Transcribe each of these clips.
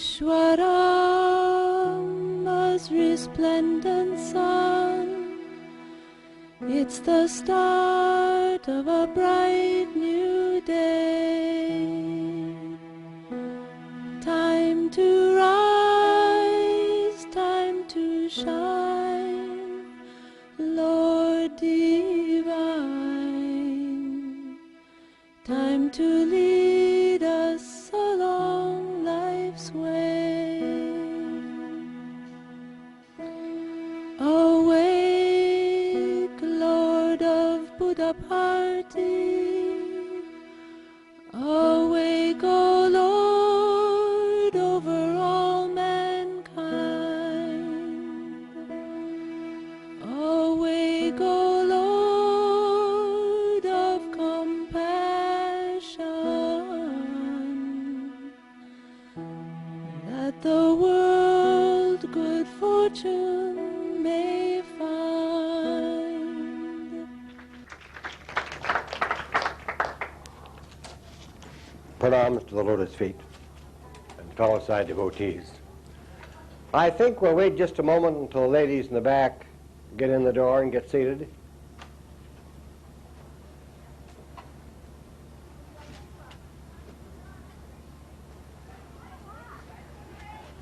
Ishwarama's resplendent sun. It's the start of a bright new day. Time to rise, time to shine, Lord divine. Time to lead us along life's way. Awake, Lord of Buddha party. Awake, O Lord, over all mankind. Awake, O Lord of compassion, that the world good fortune may find. Pranams to the lotus feet and fellow Sai devotees. I think we'll wait just a moment until the ladies in the back get in the door and get seated.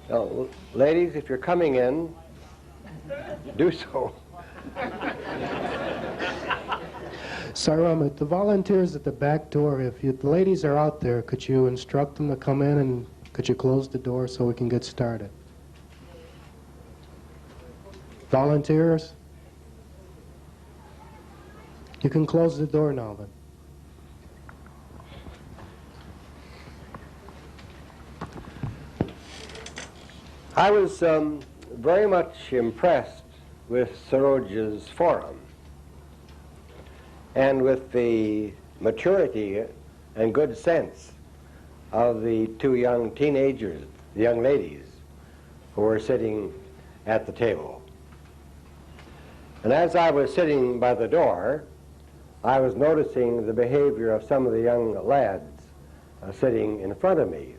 Now, ladies, if you're coming in, do so. Sairam, the volunteers at the back door, if the ladies are out there, could you instruct them to come in and could you close the door so we can get started? Volunteers? You can close the door now then. I was very much impressed with Saroj's forum and with the maturity and good sense of the two young teenagers, the young ladies, who were sitting at the table. And as I was sitting by the door, I was noticing the behavior of some of the young lads sitting in front of me.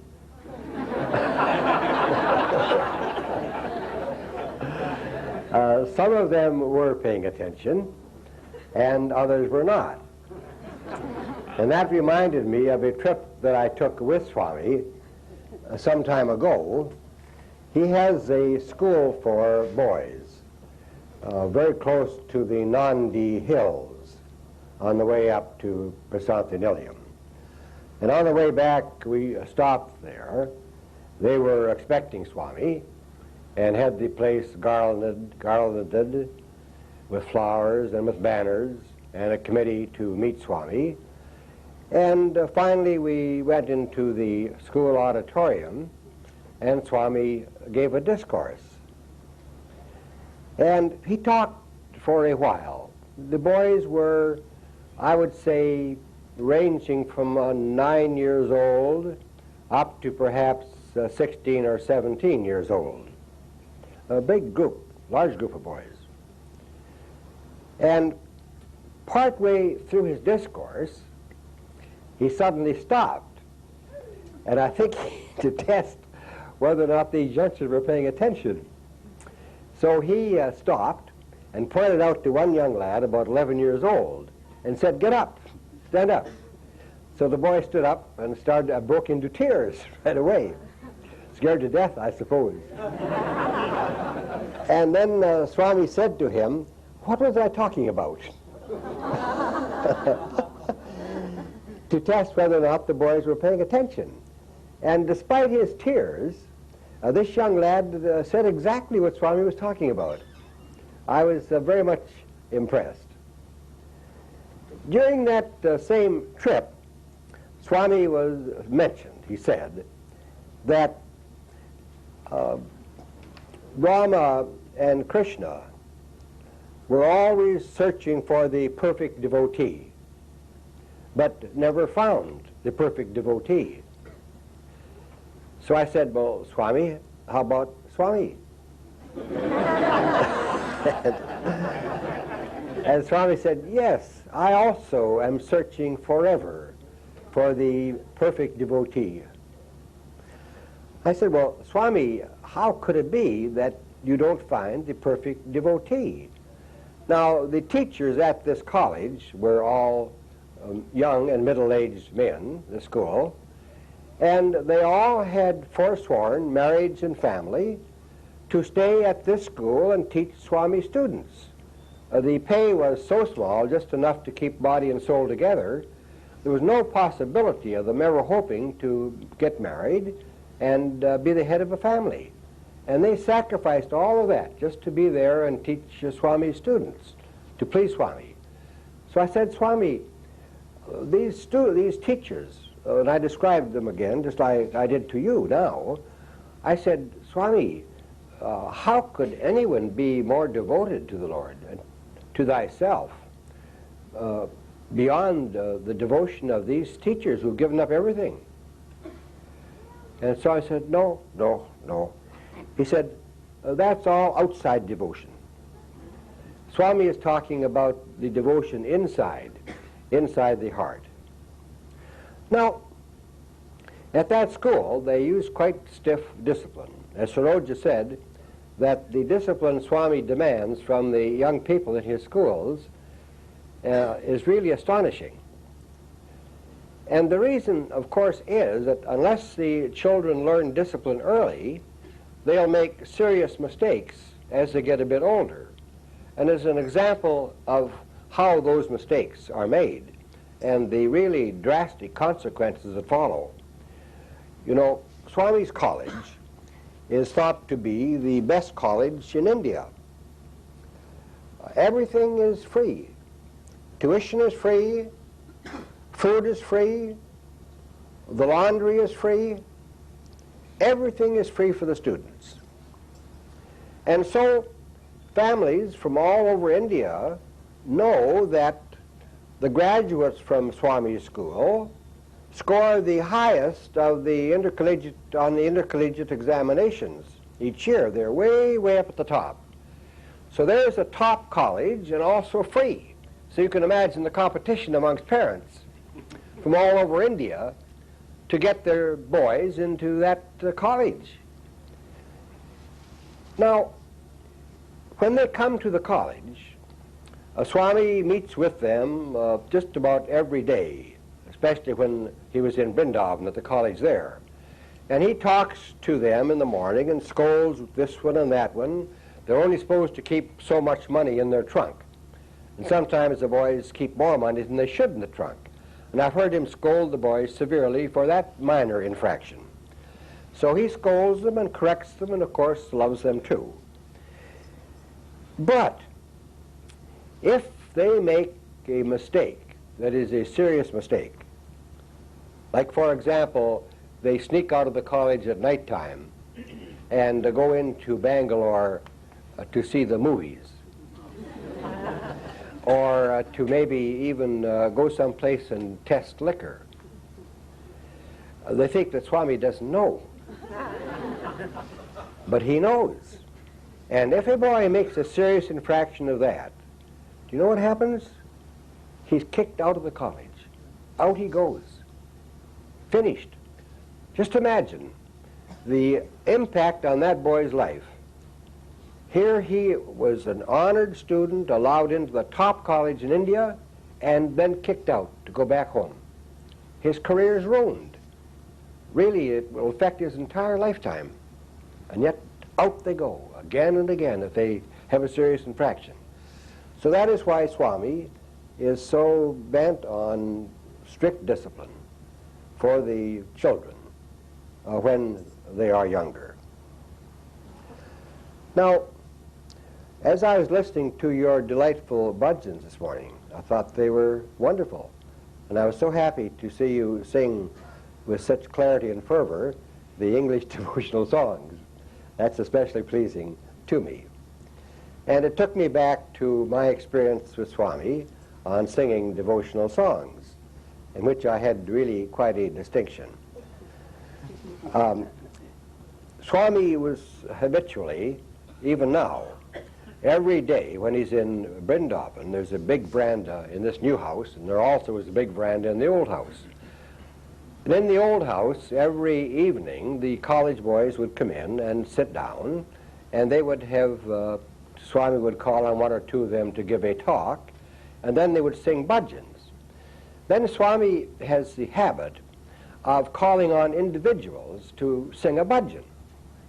Some of them were paying attention, and others were not. And that reminded me of a trip that I took with Swami some time ago. He has a school for boys very close to the Nandi Hills on the way up to Prasanthi. And on the way back, we stopped there. They were expecting Swami and had the place garlanded with flowers and with banners and a committee to meet Swami. And finally we went into the school auditorium and Swami gave a discourse. And he talked for a while. The boys were, I would say, ranging from 9 years old up to perhaps 16 or 17 years old. A big group, large group of boys. And partway through his discourse, he suddenly stopped. And I think to test whether or not these youngsters were paying attention. So he stopped and pointed out to one young lad about 11 years old and said, "Get up, stand up." So the boy stood up and broke into tears right away. Scared to death, I suppose. And then Swami said to him, "What was I talking about?" To test whether or not the boys were paying attention. And despite his tears, this young lad said exactly what Swami was talking about. I was very much impressed. During that same trip, Swami was mentioned. He said that Rama and Krishna were always searching for the perfect devotee, but never found the perfect devotee. So I said, "Well, Swami, how about Swami?" And Swami said, "Yes, I also am searching forever for the perfect devotee." I said, well, Swami, how could it be that you don't find the perfect devotee? Now, the teachers at this college were all young and middle-aged men, the school, and they all had forsworn marriage and family to stay at this school and teach Swami students. The pay was so small, just enough to keep body and soul together. There was no possibility of them ever hoping to get married and be the head of a family. And they sacrificed all of that just to be there and teach Swami's students, to please Swami. So I said, Swami, these teachers, and I described them again, just like I did to you now. I said, Swami, how could anyone be more devoted to the Lord, to thyself, beyond the devotion of these teachers who've given up everything? And so I said, no, no, no. He said, that's all outside devotion. Swami is talking about the devotion inside the heart. Now, at that school, they used quite stiff discipline. As Saroja said, that the discipline Swami demands from the young people in his schools is really astonishing. And the reason, of course, is that unless the children learn discipline early, they'll make serious mistakes as they get a bit older. And as an example of how those mistakes are made and the really drastic consequences that follow, you know, Swami's college is thought to be the best college in India. Everything is free. Tuition is free, food is free, the laundry is free, everything is free for the students. And so families from all over India know that the graduates from Swami's school score the highest of the intercollegiate examinations each year. They're way, way up at the top. So there's a top college and also free. So you can imagine the competition amongst parents from all over India to get their boys into that college. Now, when they come to the college, Swami meets with them just about every day, especially when he was in Vrindavan at the college there. And he talks to them in the morning and scolds this one and that one. They're only supposed to keep so much money in their trunk. And sometimes the boys keep more money than they should in the trunk. And I've heard him scold the boys severely for that minor infraction. So he scolds them and corrects them and, of course, loves them too. But if they make a mistake that is a serious mistake, like, for example, they sneak out of the college at nighttime and go into Bangalore to see the movies, or to maybe even go someplace and test liquor, they think that Swami doesn't know. But he knows. And if a boy makes a serious infraction of that, do you know what happens? He's kicked out of the college. Out he goes. Finished. Just imagine the impact on that boy's life. Here he was an honored student, allowed into the top college in India, and then kicked out to go back home. His career is ruined. Really, it will affect his entire lifetime. And yet, out they go, again and again, if they have a serious infraction. So that is why Swami is so bent on strict discipline for the children when they are younger. Now, as I was listening to your delightful bhajans this morning, I thought they were wonderful. And I was so happy to see you sing with such clarity and fervor the English devotional songs. That's especially pleasing to me. And it took me back to my experience with Swami on singing devotional songs, in which I had really quite a distinction. Swami was habitually, even now, every day when he's in Vrindavan, there's a big veranda in this new house, and there also is a big veranda in the old house. And in the old house, every evening, the college boys would come in and sit down, and they would have, Swami would call on one or two of them to give a talk, and then they would sing bhajans. Then Swami has the habit of calling on individuals to sing a bhajan.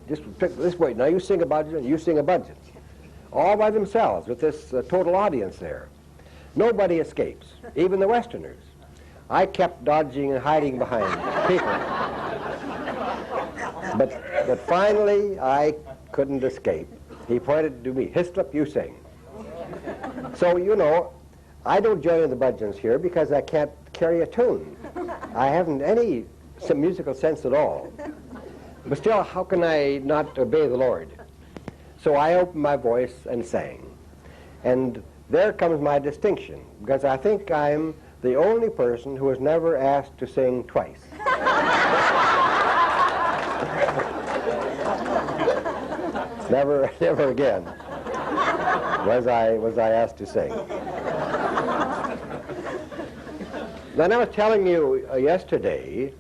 Just pick this way, now you sing a bhajan, you sing a bhajan. All by themselves, with this total audience there. Nobody escapes, even the Westerners. I kept dodging and hiding behind people. But finally, I couldn't escape. He pointed to me, Hislop, you sing. So, you know, I don't join in the bhajans here because I can't carry a tune. I haven't any musical sense at all. But still, how can I not obey the Lord? So I opened my voice and sang. And there comes my distinction, because I think I'm the only person who was never asked to sing twice. Never again was I asked to sing. Then I was telling you yesterday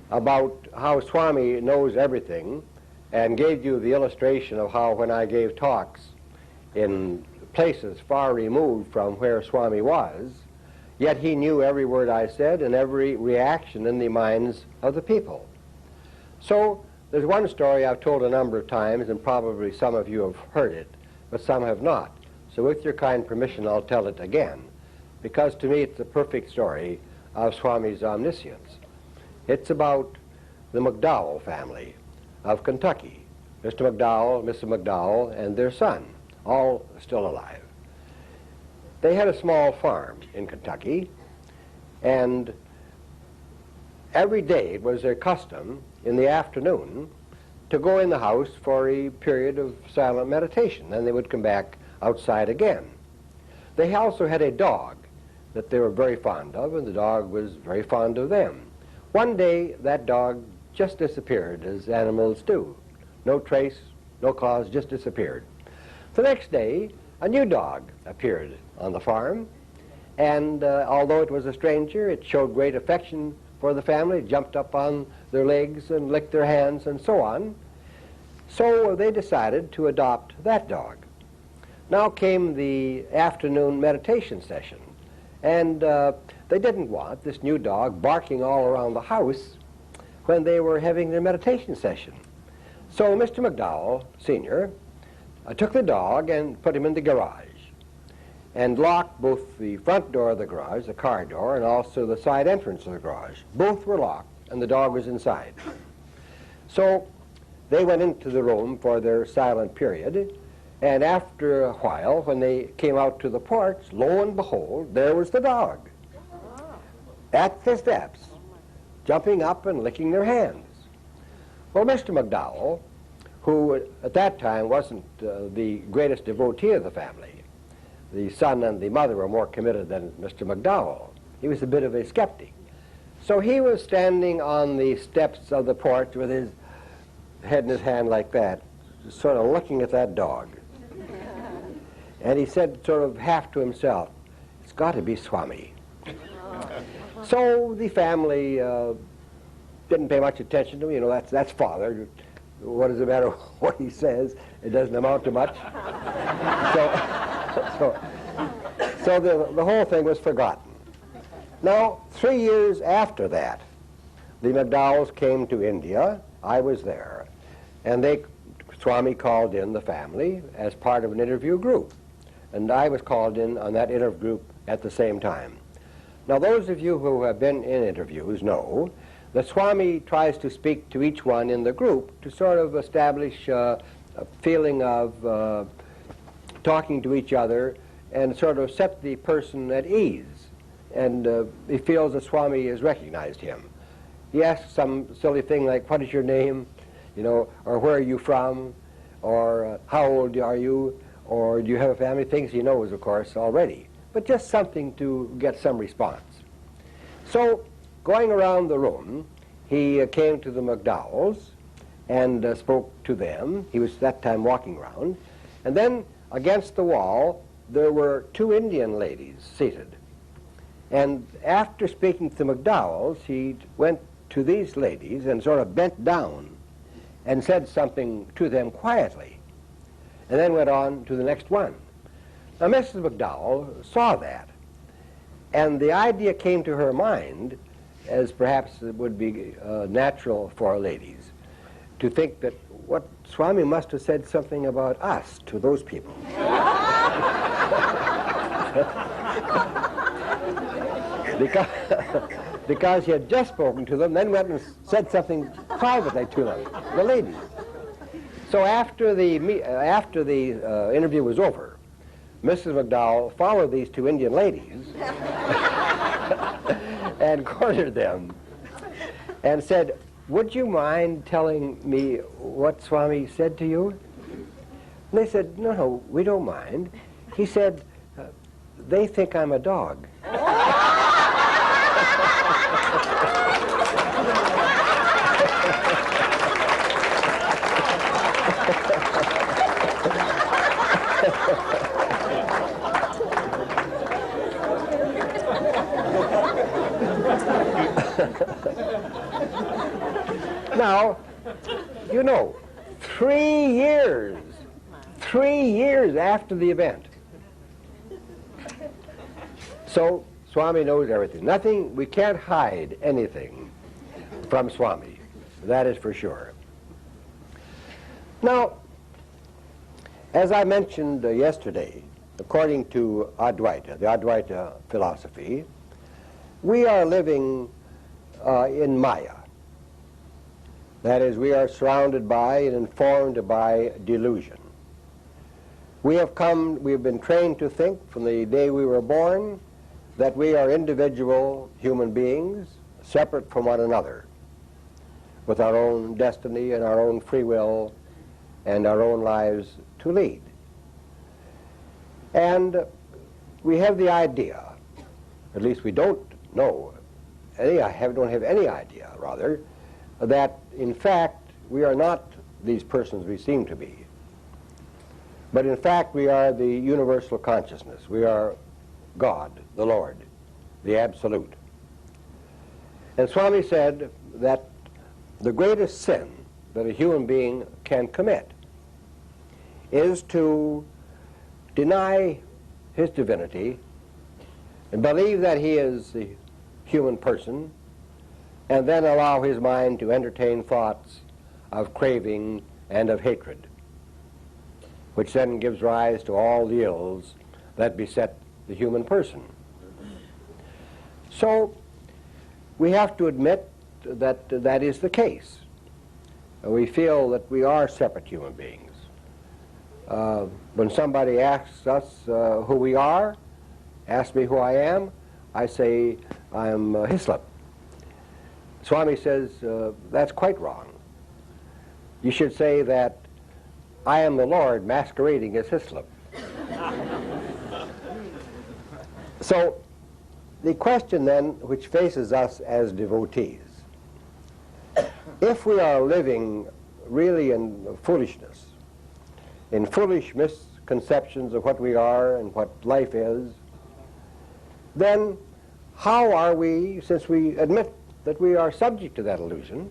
about how Swami knows everything, and gave you the illustration of how when I gave talks in places far removed from where Swami was, yet he knew every word I said and every reaction in the minds of the people. So there's one story I've told a number of times, and probably some of you have heard it, but some have not. So with your kind permission, I'll tell it again, because to me it's the perfect story of Swami's omniscience. It's about the McDowell family of Kentucky. Mr. McDowell, Mrs. McDowell, and their son, all still alive. They had a small farm in Kentucky, and every day it was their custom in the afternoon to go in the house for a period of silent meditation. Then they would come back outside again. They also had a dog that they were very fond of, and the dog was very fond of them. One day, that dog just disappeared, as animals do. No trace, no cause, just disappeared. The next day, a new dog appeared on the farm, and although it was a stranger, it showed great affection for the family, jumped up on their legs and licked their hands and so on. So they decided to adopt that dog. Now came the afternoon meditation session, and they didn't want this new dog barking all around the house when they were having their meditation session. So Mr. McDowell, Sr., took the dog and put him in the garage and locked both the front door of the garage, the car door, and also the side entrance of the garage. Both were locked, and the dog was inside. So they went into the room for their silent period, and after a while, when they came out to the porch, lo and behold, there was the dog at the steps, jumping up and licking their hands. Well, Mr. McDowell, who at that time wasn't the greatest devotee of the family, the son and the mother were more committed than Mr. McDowell. He was a bit of a skeptic. So he was standing on the steps of the porch with his head in his hand like that, sort of looking at that dog. And he said sort of half to himself, it's got to be Swami. So the family didn't pay much attention to him. You know, that's father. What does it matter what he says? It doesn't amount to much. So the whole thing was forgotten. Now, 3 years after that, the McDowells came to India. I was there. And Swami called in the family as part of an interview group. And I was called in on that interview group at the same time. Now, those of you who have been in interviews know that Swami tries to speak to each one in the group to sort of establish a feeling of talking to each other and sort of set the person at ease. And he feels that Swami has recognized him. He asks some silly thing like, what is your name? You know, or where are you from? Or how old are you? Or do you have a family? Things he knows, of course, already. But just something to get some response. So, going around the room, he came to the McDowells and spoke to them. He was that time walking around. And then, against the wall, there were two Indian ladies seated. And after speaking to the McDowells, he went to these ladies and sort of bent down and said something to them quietly, and then went on to the next one. Now, Mrs. McDowell saw that, and the idea came to her mind, as perhaps it would be natural for ladies, to think that what Swami must have said something about us to those people. because he had just spoken to them, then went and said something privately to them, the ladies. So after the interview was over, Mrs. McDowell followed these two Indian ladies and cornered them and said, "Would you mind telling me what Swami said to you?" And they said, "No, we don't mind." He said, "They think I'm a dog." Now, you know, 3 years after the event. So Swami knows everything. Nothing, we can't hide anything from Swami. That is for sure. Now, as I mentioned yesterday, according to Advaita, the Advaita philosophy, we are living in Maya. That is, we are surrounded by and informed by delusion. We have been trained to think from the day we were born that we are individual human beings, separate from one another, with our own destiny and our own free will and our own lives to lead. And we have the idea, at least we don't have any idea, rather, that in fact we are not these persons we seem to be. But in fact we are the universal consciousness. We are God, the Lord, the Absolute. And Swami said that the greatest sin that a human being can commit is to deny his divinity and believe that he is the human person, and then allow his mind to entertain thoughts of craving and of hatred, which then gives rise to all the ills that beset the human person. So we have to admit that that is the case. We feel that we are separate human beings. When somebody asks us who we are, asks me who I am, I say I'm Hislop. Swami says that's quite wrong. You should say that I am the Lord masquerading as Hislop. So the question then which faces us as devotees, if we are living really in foolishness, in foolish misconceptions of what we are and what life is, then how are we, since we admit that we are subject to that illusion,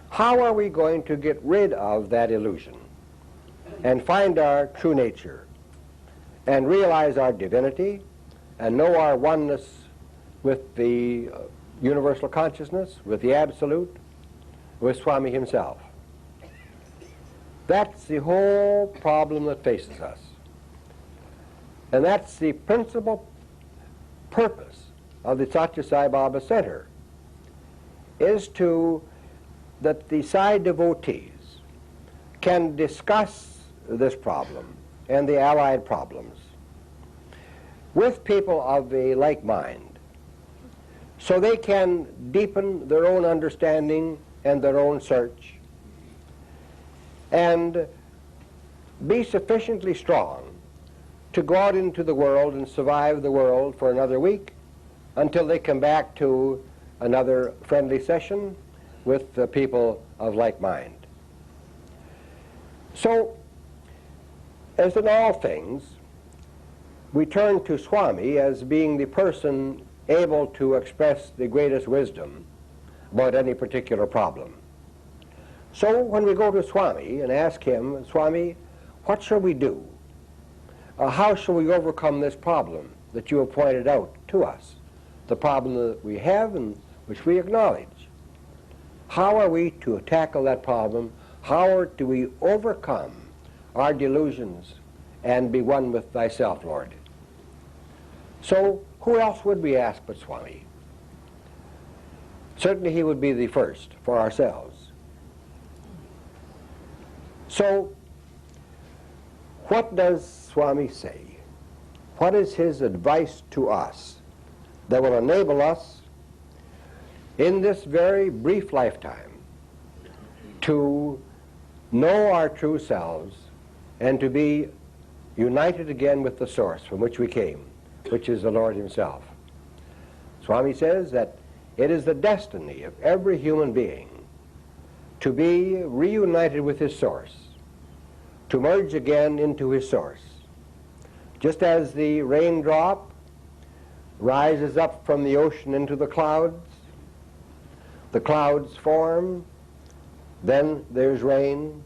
how are we going to get rid of that illusion and find our true nature and realize our divinity and know our oneness with the universal consciousness, with the Absolute, with Swami himself? That's the whole problem that faces us. And that's the principal purpose of the Sathya Sai Baba Center, is that the Sai devotees can discuss this problem and the allied problems with people of a like mind, so they can deepen their own understanding and their own search and be sufficiently strong to go out into the world and survive the world for another week until they come back to another friendly session with the people of like mind. So, as in all things, we turn to Swami as being the person able to express the greatest wisdom about any particular problem. So when we go to Swami and ask him, Swami, what shall we do? How shall we overcome this problem that you have pointed out to us? The problem that we have and which we acknowledge. How are we to tackle that problem? How do we overcome our delusions and be one with thyself, Lord? So who else would we ask but Swami? Certainly he would be the first for ourselves. So what does Swami say? What is his advice to us that will enable us in this very brief lifetime to know our true selves and to be united again with the source from which we came, which is the Lord himself? Swami says that it is the destiny of every human being to be reunited with his source, to merge again into his source. Just as the raindrop rises up from the ocean into the clouds form, then there's rain,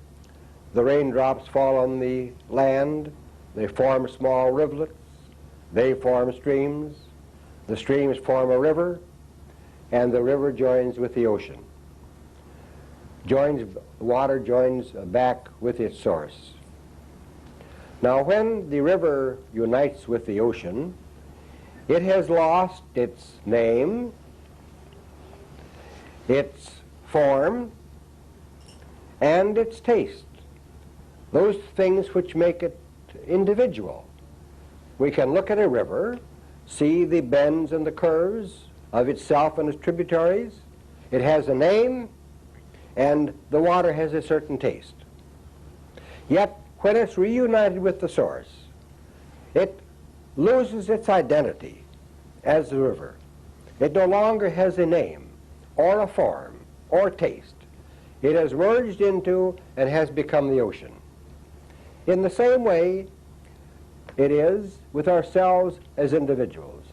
the raindrops fall on the land, they form small rivulets, they form streams, the streams form a river, and the river joins with the ocean. Water joins back with its source. Now when the river unites with the ocean, it has lost its name, its form, and its taste. Those things which make it individual. We can look at a river, see the bends and the curves of itself and its tributaries. It has a name, and the water has a certain taste. Yet, when it's reunited with the source, it loses its identity as the river. It no longer has a name, or a form, or taste. It has merged into and has become the ocean. In the same way, it is with ourselves as individuals.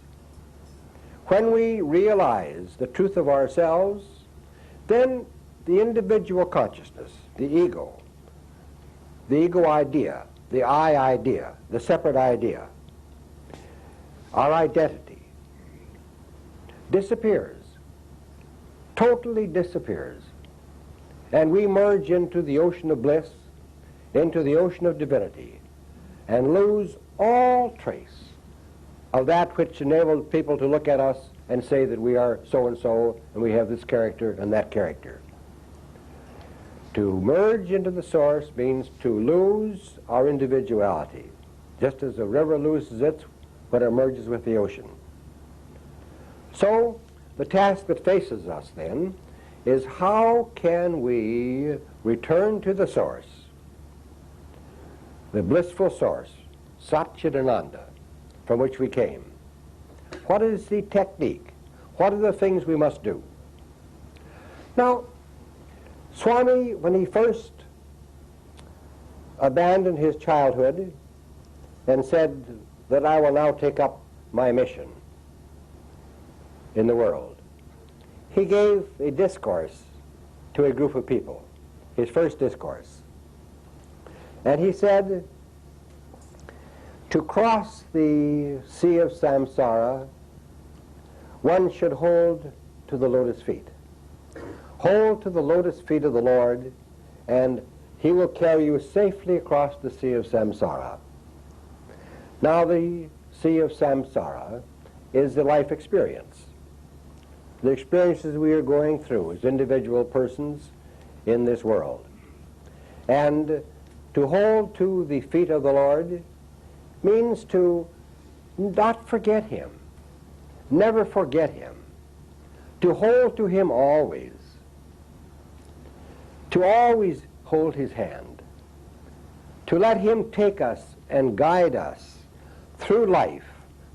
When we realize the truth of ourselves, then the individual consciousness, the ego idea, the I idea, the separate idea, our identity, disappears, totally disappears, and we merge into the ocean of bliss, into the ocean of divinity, and lose all trace of that which enabled people to look at us and say that we are so-and-so and we have this character and that character. To merge into the source means to lose our individuality, just as a river loses its when it merges with the ocean. So the task that faces us then is how can we return to the source, the blissful source, Satchidananda, from which we came. What is the technique? What are the things we must do? Now, Swami, when he first abandoned his childhood and said that I will now take up my mission in the world, he gave a discourse to a group of people, his first discourse. And he said, to cross the sea of samsara, one should hold to the lotus feet. Hold to the lotus feet of the Lord, and he will carry you safely across the sea of samsara. Now the sea of samsara is the life experience. The experiences we are going through as individual persons in this world. And to hold to the feet of the Lord means to not forget him, never forget him, to hold to him always, to always hold his hand, to let him take us and guide us through life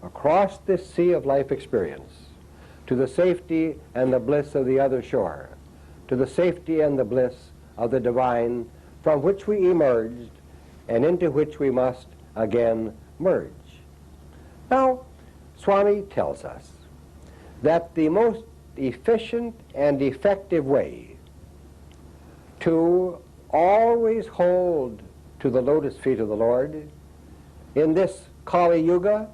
across this sea of life experience to the safety and the bliss of the other shore, to the safety and the bliss of the divine from which we emerged and into which we must again merge. Now, Swami tells us that the most efficient and effective way to always hold to the lotus feet of the Lord in this Kali Yuga,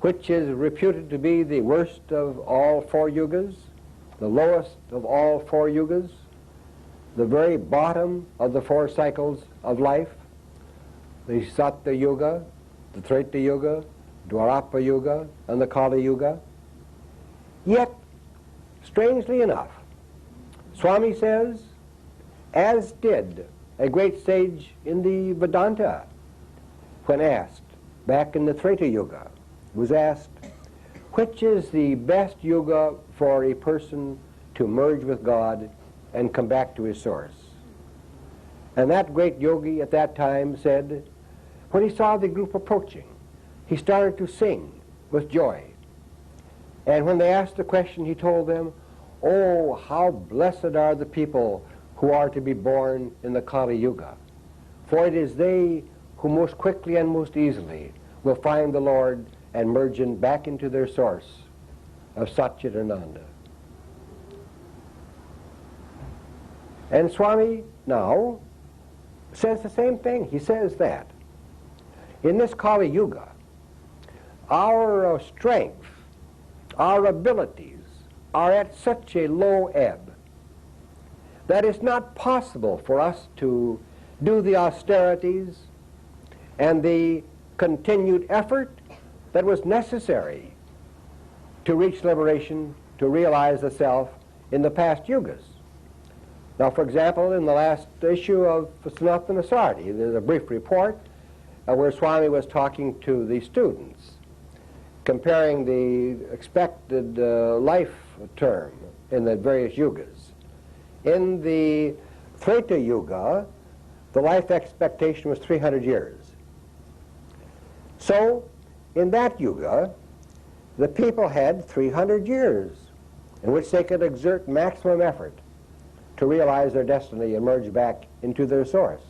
which is reputed to be the worst of all 4 yugas, the lowest of all 4 yugas, the very bottom of the 4 cycles of life, the Sathya Yuga, the Treta Yuga, Dwarapa Yuga, and the Kali Yuga. Yet, strangely enough, Swami says, as did a great sage in the Vedanta, when asked, back in the Treta Yuga, was asked, which is the best yuga for a person to merge with God and come back to his source? And that great yogi at that time said, when he saw the group approaching, he started to sing with joy. And when they asked the question, he told them, oh, how blessed are the people who are to be born in the Kali Yuga, for it is they who most quickly and most easily will find the Lord and merge back into their source of Satchidananda. And Swami now says the same thing. He says that in this Kali Yuga, our strength, our abilities are at such a low ebb that it's not possible for us to do the austerities and the continued effort that was necessary to reach liberation, to realize the self in the past yugas. Now, for example, in the last issue of Sanatana Sardi, there's a brief report where Swami was talking to the students, comparing the expected life term in the various yugas. In the Treta Yuga, the life expectation was 300 years. So, in that yuga, the people had 300 years in which they could exert maximum effort to realize their destiny and merge back into their source.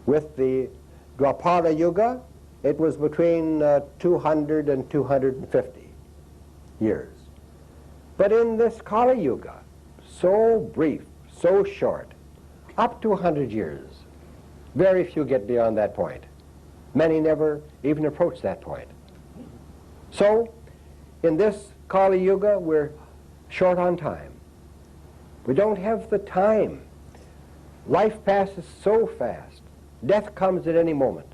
With the Dwapara Yuga, it was between 200 and 250 years. But in this Kali Yuga, so brief, so short, up to 100 years, very few get beyond that point. Many never even approach that point. So, in this Kali Yuga, we're short on time. We don't have the time. Life passes so fast. Death comes at any moment.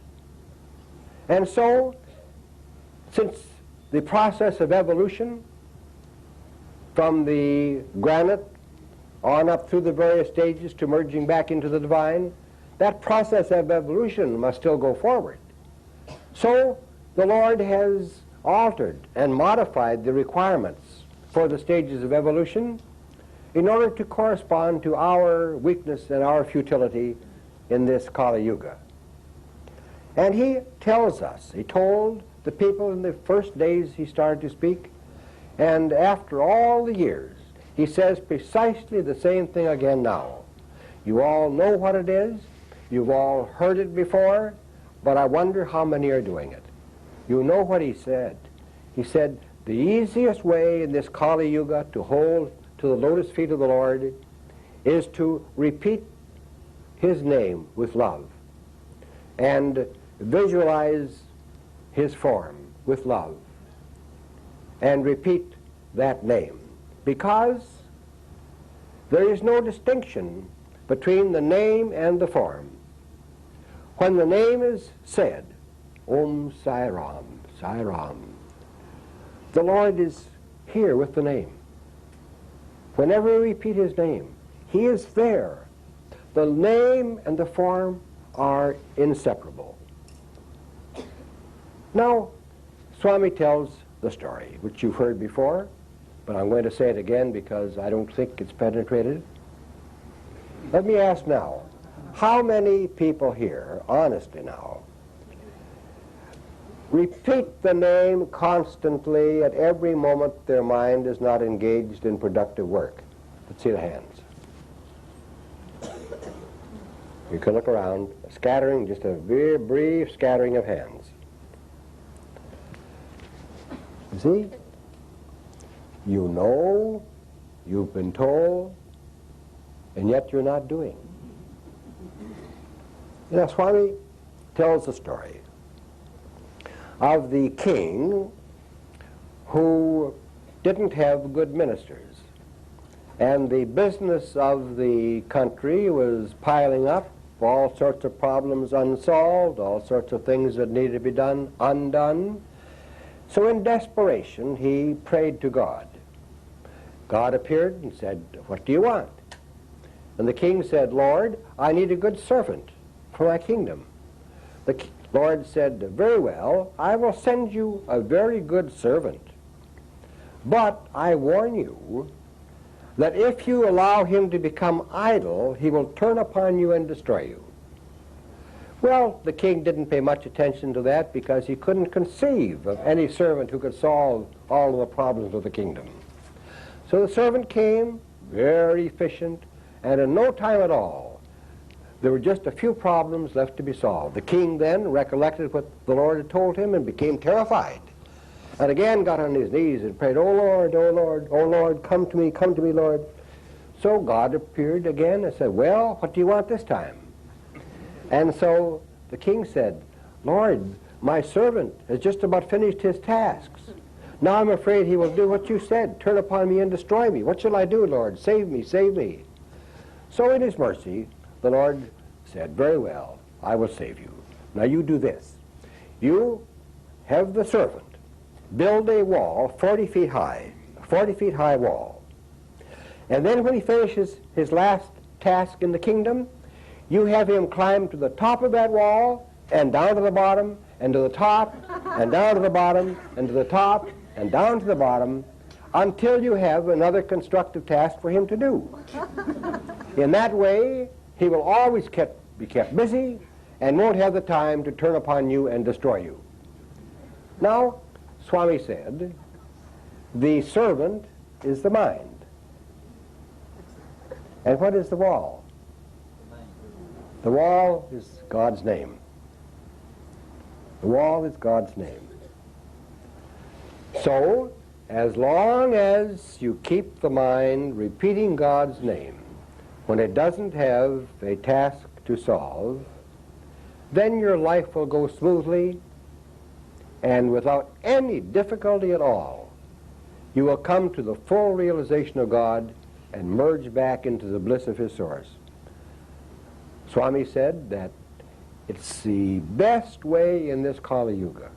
And so, since the process of evolution from the granite on up through the various stages to merging back into the divine, that process of evolution must still go forward. So the Lord has altered and modified the requirements for the stages of evolution in order to correspond to our weakness and our futility in this Kali Yuga. And he tells us, he told the people in the first days he started to speak, and after all the years, he says precisely the same thing again now. You all know what it is, you've all heard it before, but I wonder how many are doing it. You know what he said. He said, the easiest way in this Kali Yuga to hold to the lotus feet of the Lord is to repeat his name with love and visualize his form with love and repeat that name, because there is no distinction between the name and the form. When the name is said, Om Sai Ram, Sai Ram, the Lord is here with the name. Whenever we repeat his name, he is there. The name and the form are inseparable. Now, Swami tells the story, which you've heard before, but I'm going to say it again because I don't think it's penetrated. Let me ask now, how many people here, honestly now, repeat the name constantly at every moment their mind is not engaged in productive work? Let's see the hands. You can look around, scattering, just a very brief scattering of hands. You see? You know, you've been told, and yet you're not doing. Now, Swami tells the story of the king who didn't have good ministers, and the business of the country was piling up, all sorts of problems unsolved, all sorts of things that needed to be done undone. So in desperation, he prayed to God. God appeared and said, "What do you want?" And the king said, "Lord, I need a good servant for my kingdom." The Lord said, "Very well, I will send you a very good servant. But I warn you that if you allow him to become idle, he will turn upon you and destroy you." Well, the king didn't pay much attention to that because he couldn't conceive of any servant who could solve all of the problems of the kingdom. So the servant came, very efficient, and in no time at all, there were just a few problems left to be solved. The king then recollected what the Lord had told him and became terrified, and again got on his knees and prayed, "Oh Lord, oh Lord, oh Lord, come to me, Lord." So God appeared again and said, "Well, what do you want this time?" And so the king said, "Lord, my servant has just about finished his tasks. Now I'm afraid he will do what you said, turn upon me and destroy me. What shall I do, Lord? Save me, save me." So in his mercy, the Lord said, "Very well, I will save you. Now you do this. You have the servant build a wall 40 feet high, a 40 feet high wall. And then when he finishes his last task in the kingdom, you have him climb to the top of that wall and down to the bottom and to the top and down to the bottom and to the top and down to the bottom until you have another constructive task for him to do. In that way, he will always be kept busy and won't have the time to turn upon you and destroy you." Now, Swami said, the servant is the mind. And what is the wall? The wall is God's name. The wall is God's name. So, as long as you keep the mind repeating God's name when it doesn't have a task to solve, then your life will go smoothly and without any difficulty at all. You will come to the full realization of God and merge back into the bliss of his source. Swami said that it's the best way in this Kali Yuga.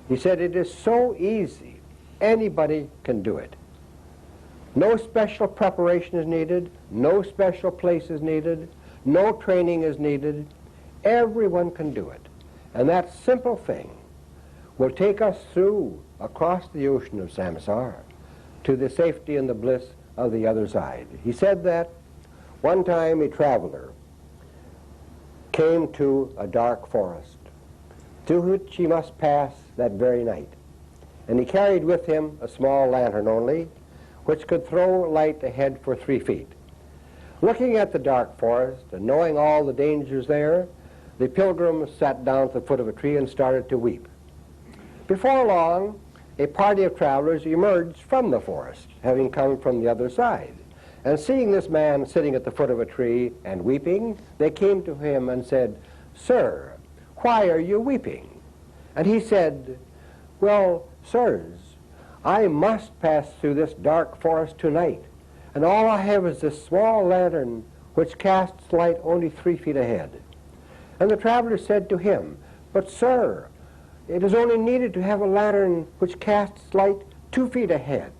He said it is so easy, anybody can do it. No special preparation is needed, no special place is needed, no training is needed. Everyone can do it. And that simple thing will take us through, across the ocean of samsara, to the safety and the bliss of the other side. He said that one time a traveler came to a dark forest through which he must pass that very night. And he carried with him a small lantern only, which could throw light ahead for 3 feet. Looking at the dark forest and knowing all the dangers there, the pilgrim sat down at the foot of a tree and started to weep. Before long, a party of travelers emerged from the forest, having come from the other side. And seeing this man sitting at the foot of a tree and weeping, they came to him and said, "Sir, why are you weeping?" And he said, "Well, sirs, I must pass through this dark forest tonight, and all I have is this small lantern which casts light only 3 feet ahead." And the traveler said to him, "But sir, it is only needed to have a lantern which casts light 2 feet ahead.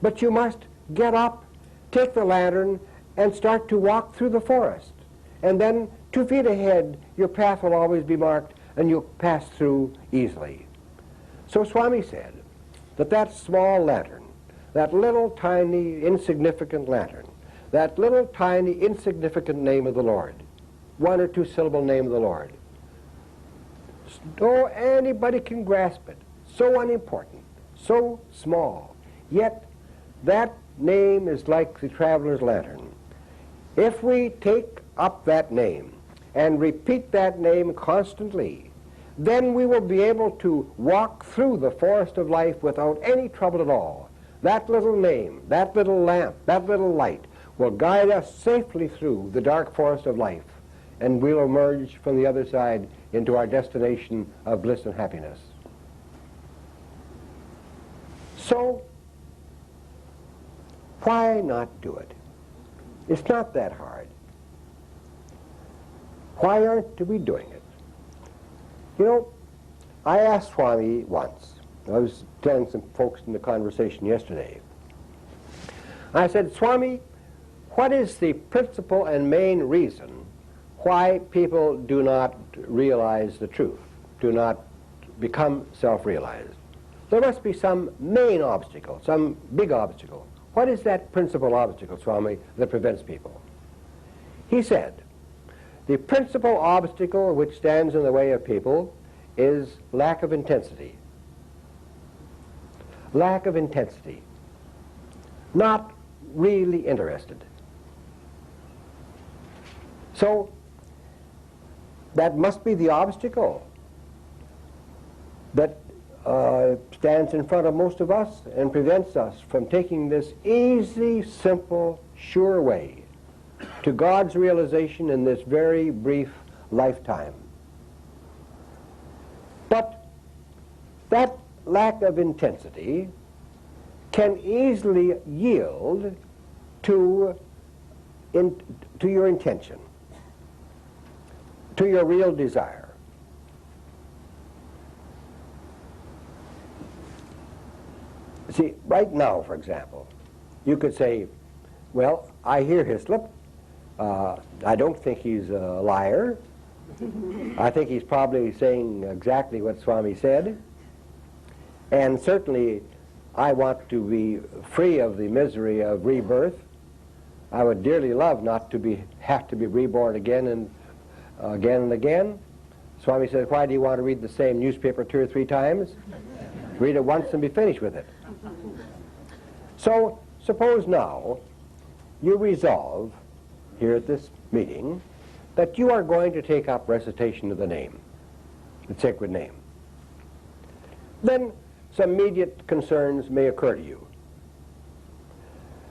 But you must get up, take the lantern, and start to walk through the forest. And then 2 feet ahead, your path will always be marked, and you'll pass through easily." So Swami said that that small lantern, that little tiny insignificant lantern, that little tiny insignificant name of the Lord, 1 or 2 syllable name of the Lord, oh, anybody can grasp it, so unimportant, so small, yet that name is like the traveler's lantern. If we take up that name and repeat that name constantly, then we will be able to walk through the forest of life without any trouble at all. that little name, that little lamp, that little light will guide us safely through the dark forest of life, and we'll emerge from the other side into our destination of bliss and happiness. So, why not do it? It's not that hard. Why aren't we doing it? You know, I asked Swami once, I was telling some folks in the conversation yesterday, I said, Swami, what is the principal and main reason why people do not realize the truth, do not become self-realized? There must be some main obstacle, some big obstacle. What is that principal obstacle, Swami, that prevents people? He said, the principal obstacle which stands in the way of people is lack of intensity. Lack of intensity. Not really interested. So, that must be the obstacle that stands in front of most of us and prevents us from taking this easy, simple, sure way to God's realization in this very brief lifetime. But that lack of intensity can easily yield to your intention, to your real desire. See, right now, for example, you could say, well, I hear Hislop. I don't think he's a liar. I think he's probably saying exactly what Swami said. And certainly, I want to be free of the misery of rebirth. I would dearly love not to have to be reborn again and again. Swami says, why do you want to read the same newspaper 2 or 3 times? Read it once and be finished with it. So, suppose now you resolve here at this meeting that you are going to take up recitation of the name, the sacred name. Then some immediate concerns may occur to you.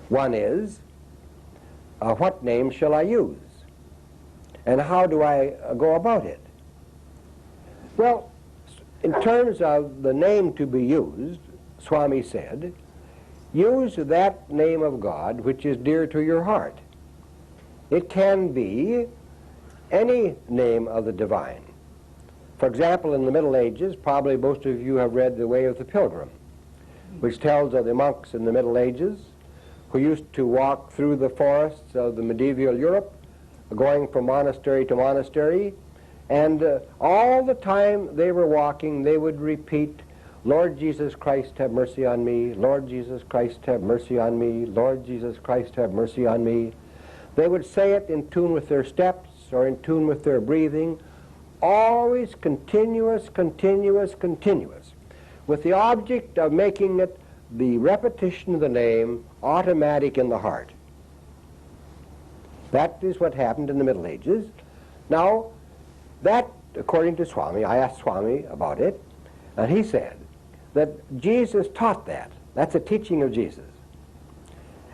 One is, what name shall I use? And how do I go about it? Well, in terms of the name to be used, Swami said, use that name of God which is dear to your heart. It can be any name of the divine. For example, in the Middle Ages, probably most of you have read The Way of the Pilgrim, which tells of the monks in the Middle Ages who used to walk through the forests of the medieval Europe, going from monastery to monastery, and all the time they were walking, they would repeat, Lord Jesus Christ, have mercy on me. Lord Jesus Christ, have mercy on me. Lord Jesus Christ, have mercy on me. They would say it in tune with their steps or in tune with their breathing, always continuous, continuous, continuous, with the object of making it, the repetition of the name, automatic in the heart. That is what happened in the Middle Ages. Now, that, according to Swami, I asked Swami about it, and he said that Jesus taught that. That's a teaching of Jesus.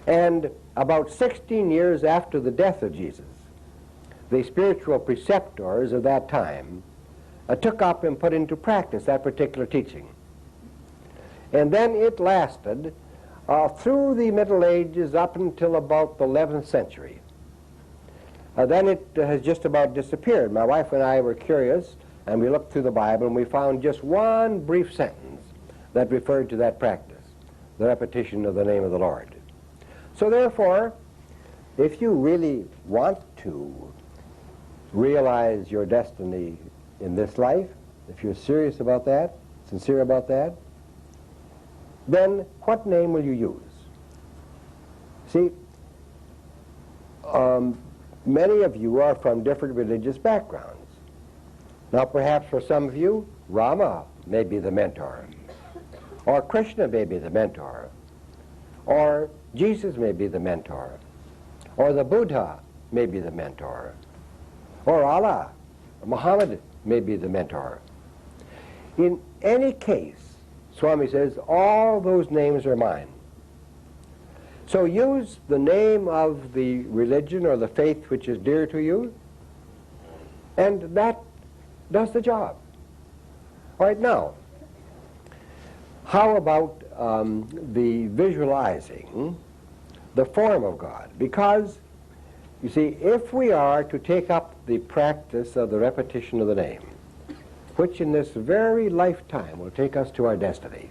And about 16 years after the death of Jesus, the spiritual preceptors of that time took up and put into practice that particular teaching. And then it lasted through the Middle Ages up until about the 11th century. Then it has just about disappeared. My wife and I were curious, and we looked through the Bible, and we found just one brief sentence that referred to that practice, the repetition of the name of the Lord. So therefore, if you really want to realize your destiny in this life, if you're serious about that, sincere about that, then what name will you use? See, many of you are from different religious backgrounds. Now perhaps for some of you, Rama may be the mentor, or Krishna may be the mentor, or Jesus may be the mentor, or the Buddha may be the mentor, or Allah, or Muhammad may be the mentor. In any case, Swami says, all those names are mine. So use the name of the religion or the faith which is dear to you, and that does the job. All right, now, how about the visualizing the form of God? Because, you see, if we are to take up the practice of the repetition of the name, which in this very lifetime will take us to our destiny,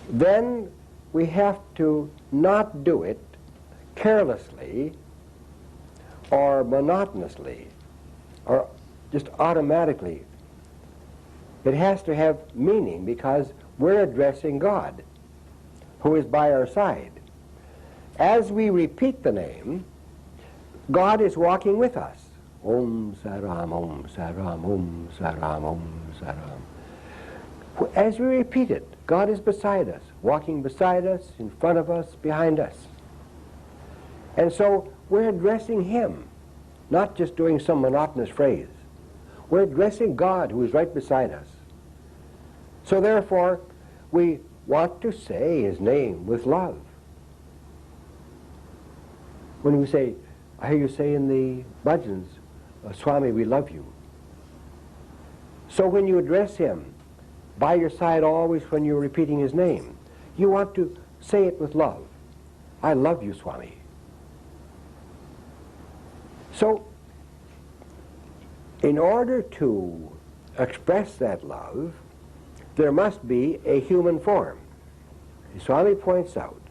then we have to not do it carelessly or monotonously or just automatically. It has to have meaning because we're addressing God, who is by our side. As we repeat the name, God is walking with us. Om Saram, Om Saram, Om Saram, Om Saram. As we repeat it, God is beside us, walking beside us, in front of us, behind us. And so we're addressing Him, not just doing some monotonous phrase. We're addressing God who is right beside us. So therefore, we want to say His name with love. When we say, I hear you say in the bhajans, Swami, we love you. So when you address Him, by your side always when you're repeating His name, you want to say it with love. I love you, Swami. So, in order to express that love, there must be a human form. Swami points out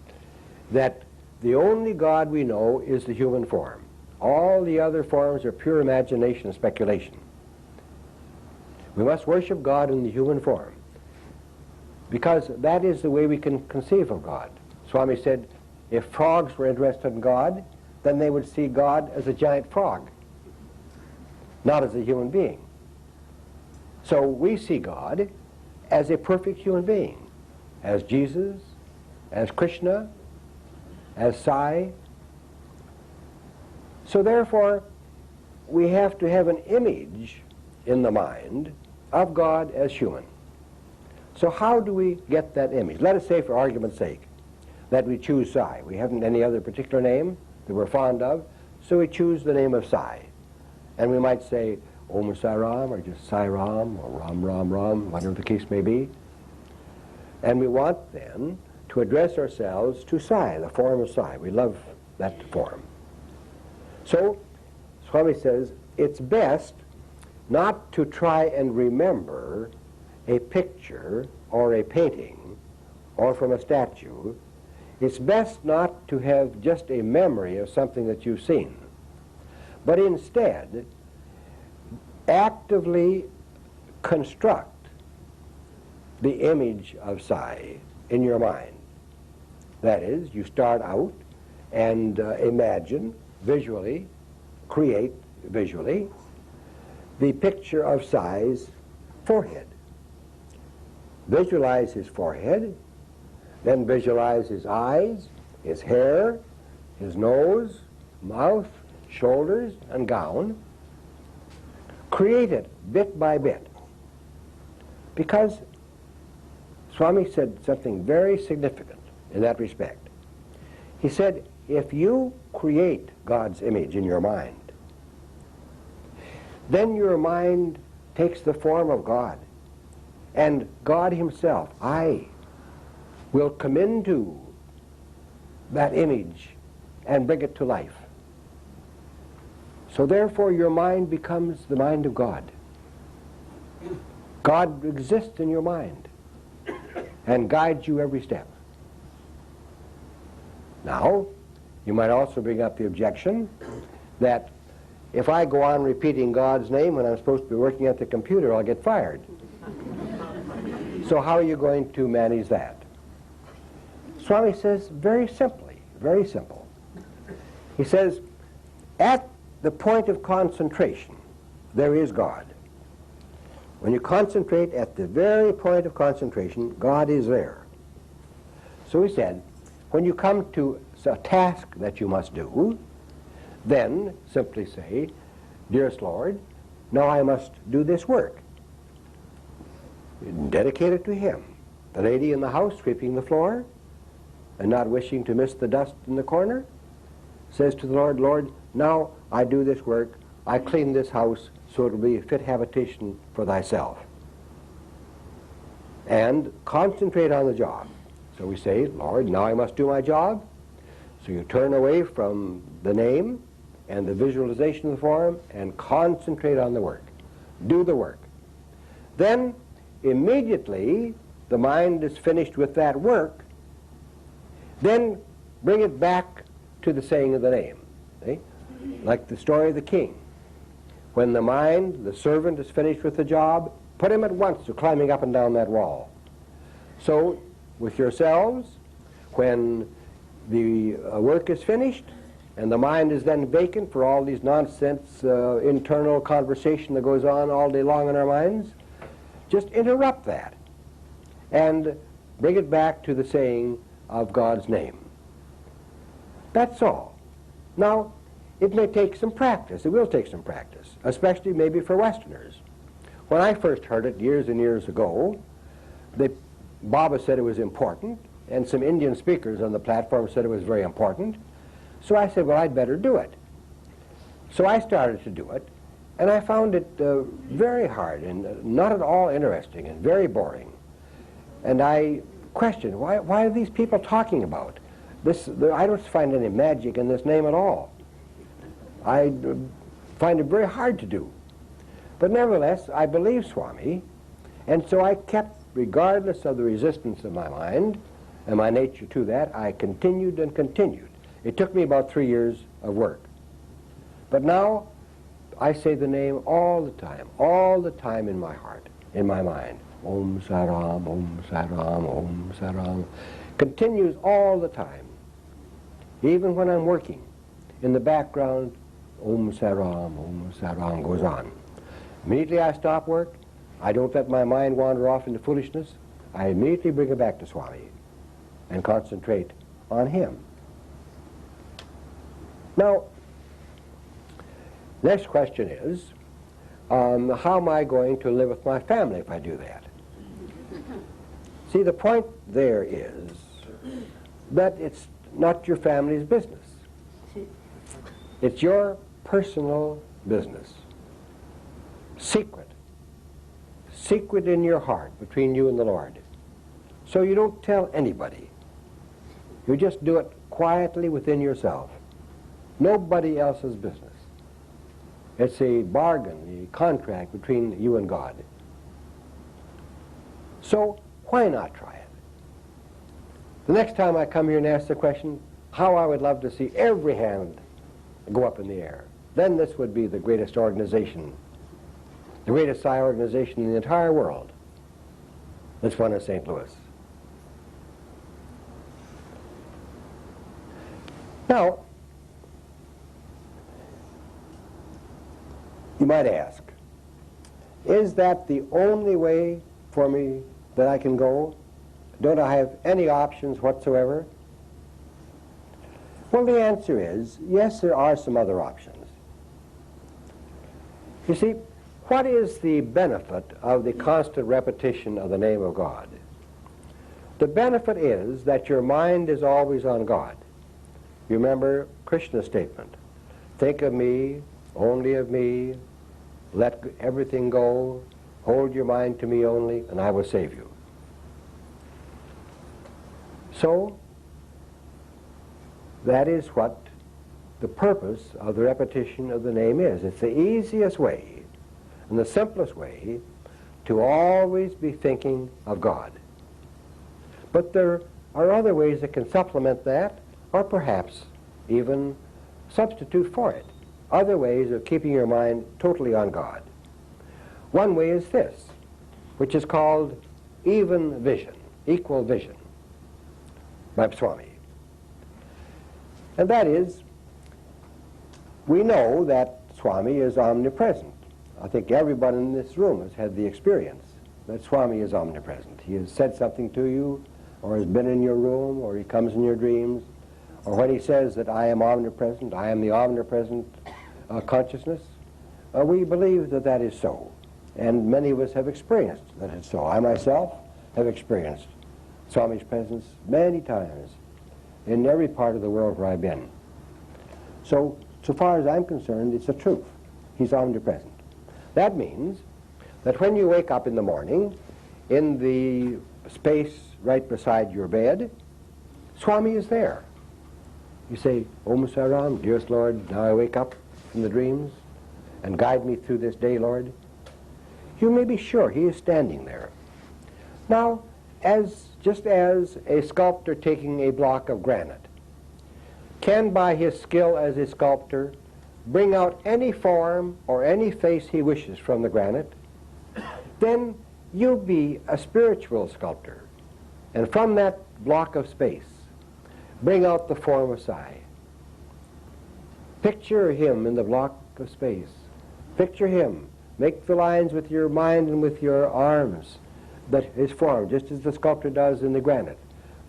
that the only God we know is the human form. All the other forms are pure imagination and speculation. We must worship God in the human form, because that is the way we can conceive of God. Swami said, if frogs were interested in God, then they would see God as a giant frog, not as a human being. So we see God as a perfect human being, as Jesus, as Krishna, as Sai. So therefore, we have to have an image in the mind of God as human. So how do we get that image? Let us say, for argument's sake, that we choose Sai. We haven't any other particular name that we're fond of, so we choose the name of Sai. And we might say Om Sai Ram, or just Sai Ram, or Ram Ram Ram, whatever the case may be. And we want then to address ourselves to Sai, the form of Sai. We love that form. So Swami says it's best not to try and remember a picture or a painting or from a statue. It's best not to have just a memory of something that you've seen, but instead actively construct the image of Sai in your mind. That is, you start out and imagine visually, create visually, the picture of Sai's forehead. Visualize his forehead, then visualize his eyes, his hair, his nose, mouth, shoulders, and gown. Create it bit by bit. Because Swami said something very significant in that respect. He said, if you create God's image in your mind, then your mind takes the form of God. And God Himself, I, will come into that image and bring it to life. So therefore your mind becomes the mind of God. God exists in your mind and guides you every step. Now, you might also bring up the objection that if I go on repeating God's name when I'm supposed to be working at the computer, I'll get fired. So how are you going to manage that? Swami says very simply, very simple. He says, at the point of concentration, there is God. When you concentrate at the very point of concentration, God is there. So he said, when you come to a task that you must do, then simply say, dearest Lord, now I must do this work. Dedicate it to Him. The lady in the house sweeping the floor, and not wishing to miss the dust in the corner, says to the Lord, Lord, now I do this work, I clean this house so it will be a fit habitation for thyself. And concentrate on the job. So we say, Lord, now I must do my job. So you turn away from the name and the visualization of the form and concentrate on the work. Do the work. Then immediately the mind is finished with that work, then bring it back to the saying of the name. See? Like the story of the king. When the mind, the servant, is finished with the job, put him at once to climbing up and down that wall. So, with yourselves, when the work is finished, and the mind is then vacant for all these nonsense internal conversation that goes on all day long in our minds, just interrupt that and bring it back to the saying of God's name. That's all. Now, it may take some practice. It will take some practice, especially maybe for Westerners. When I first heard it years and years ago, Baba said it was important, and some Indian speakers on the platform said it was very important. So I said, well, I'd better do it. So I started to do it, and I found it very hard and not at all interesting and very boring. And I questioned, why are these people talking about this? I don't find any magic in this name at all. I find it very hard to do. But nevertheless, I believe Swami, and so I kept, regardless of the resistance of my mind and my nature to that, I continued and continued. It took me about 3 years of work. But now, I say the name all the time in my heart, in my mind. Om Saram, Om Saram, Om Saram. Continues all the time. Even when I'm working, in the background, Om Saram goes on. Immediately I stop work, I don't let my mind wander off into foolishness. I immediately bring it back to Swami and concentrate on him. Now, next question is, how am I going to live with my family if I do that? See, the point there is that it's not your family's business. It's your personal business. Secret. Secret in your heart between you and the Lord. So you don't tell anybody. You just do it quietly within yourself. Nobody else's business. It's a bargain, a contract between you and God. So why not try it? The next time I come here and ask the question, how I would love to see every hand go up in the air. Then this would be the greatest organization, the greatest Sai organization in the entire world. This one in St. Louis. Now, you might ask, is that the only way for me that I can go? Don't I have any options whatsoever? Well, the answer is, yes, there are some other options. You see, what is the benefit of the constant repetition of the name of God? The benefit is that your mind is always on God. You remember Krishna's statement, think of me, only of me, let everything go, hold your mind to me only, and I will save you. So, that is what the purpose of the repetition of the name is. It's the easiest way and the simplest way to always be thinking of God. But there are other ways that can supplement that, or perhaps even substitute for it. Other ways of keeping your mind totally on God. One way is this, which is called even vision, equal vision, by Swami. And that is, we know that Swami is omnipresent. I think everyone in this room has had the experience that Swami is omnipresent. He has said something to you, or has been in your room, or he comes in your dreams, or when he says that I am omnipresent, I am the omnipresent consciousness, we believe that that is so. And many of us have experienced that it's so. I myself have experienced Swami's presence many times in every part of the world where I've been. So far as I'm concerned, it's the truth. He's omnipresent. That means that when you wake up in the morning, in the space right beside your bed, Swami is there. You say, Om Saram, dearest Lord, now I wake up from the dreams, and guide me through this day, Lord. You may be sure he is standing there. Now, just as a sculptor taking a block of granite can, by his skill as a sculptor, bring out any form or any face he wishes from the granite, then you be a spiritual sculptor, and from that block of space, bring out the form of Sai. Picture him in the block of space. Picture him. Make the lines with your mind and with your arms, but his form, just as the sculptor does in the granite.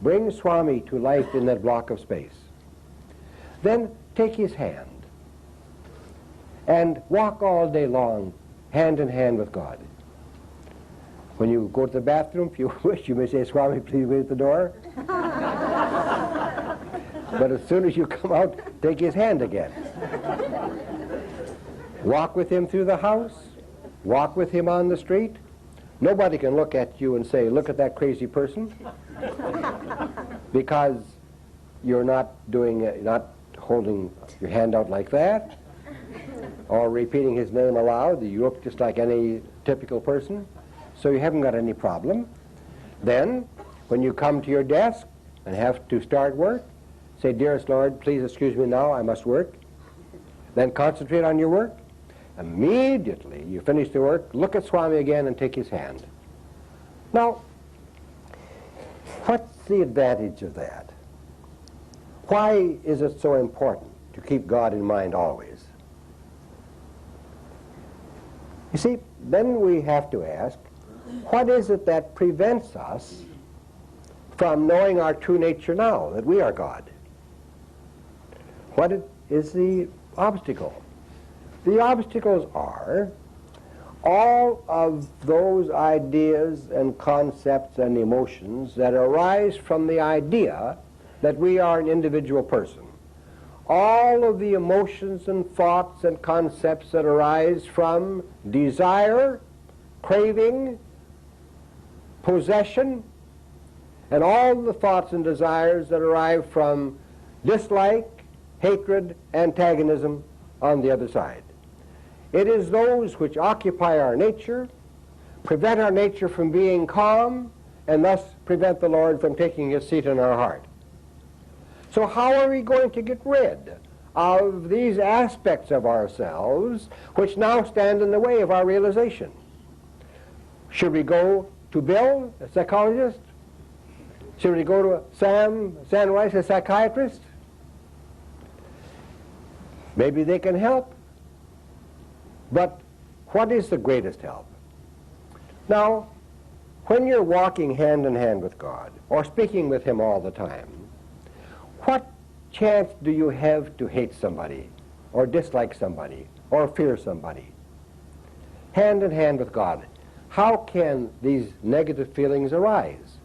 Bring Swami to life in that block of space. Then take his hand and walk all day long, hand in hand with God. When you go to the bathroom, if you wish, you may say, Swami, please wait at the door. But as soon as you come out, take his hand again. Walk with him through the house. Walk with him on the street. Nobody can look at you and say, look at that crazy person, because you're not holding your hand out like that, or repeating his name aloud. You look just like any typical person, so you haven't got any problem. Then, when you come to your desk and have to start work, say, dearest Lord, please excuse me now, I must work. Then concentrate on your work. Immediately you finish the work, look at Swami again and take his hand. Now, what's the advantage of that? Why is it so important to keep God in mind always? You see, then we have to ask, what is it that prevents us from knowing our true nature now, that we are God? What is the obstacle? The obstacles are all of those ideas and concepts and emotions that arise from the idea that we are an individual person. All of the emotions and thoughts and concepts that arise from desire, craving, possession, and all the thoughts and desires that arise from dislike, hatred, antagonism on the other side. It is those which occupy our nature, prevent our nature from being calm, and thus prevent the Lord from taking his seat in our heart. So how are we going to get rid of these aspects of ourselves which now stand in the way of our realization? Should we go to Bill, a psychologist? Should we go to Sam Weiss, a psychiatrist? Maybe they can help. But what is the greatest help? Now, when you're walking hand in hand with God, or speaking with him all the time, what chance do you have to hate somebody, or dislike somebody, or fear somebody? Hand in hand with God, how can these negative feelings arise?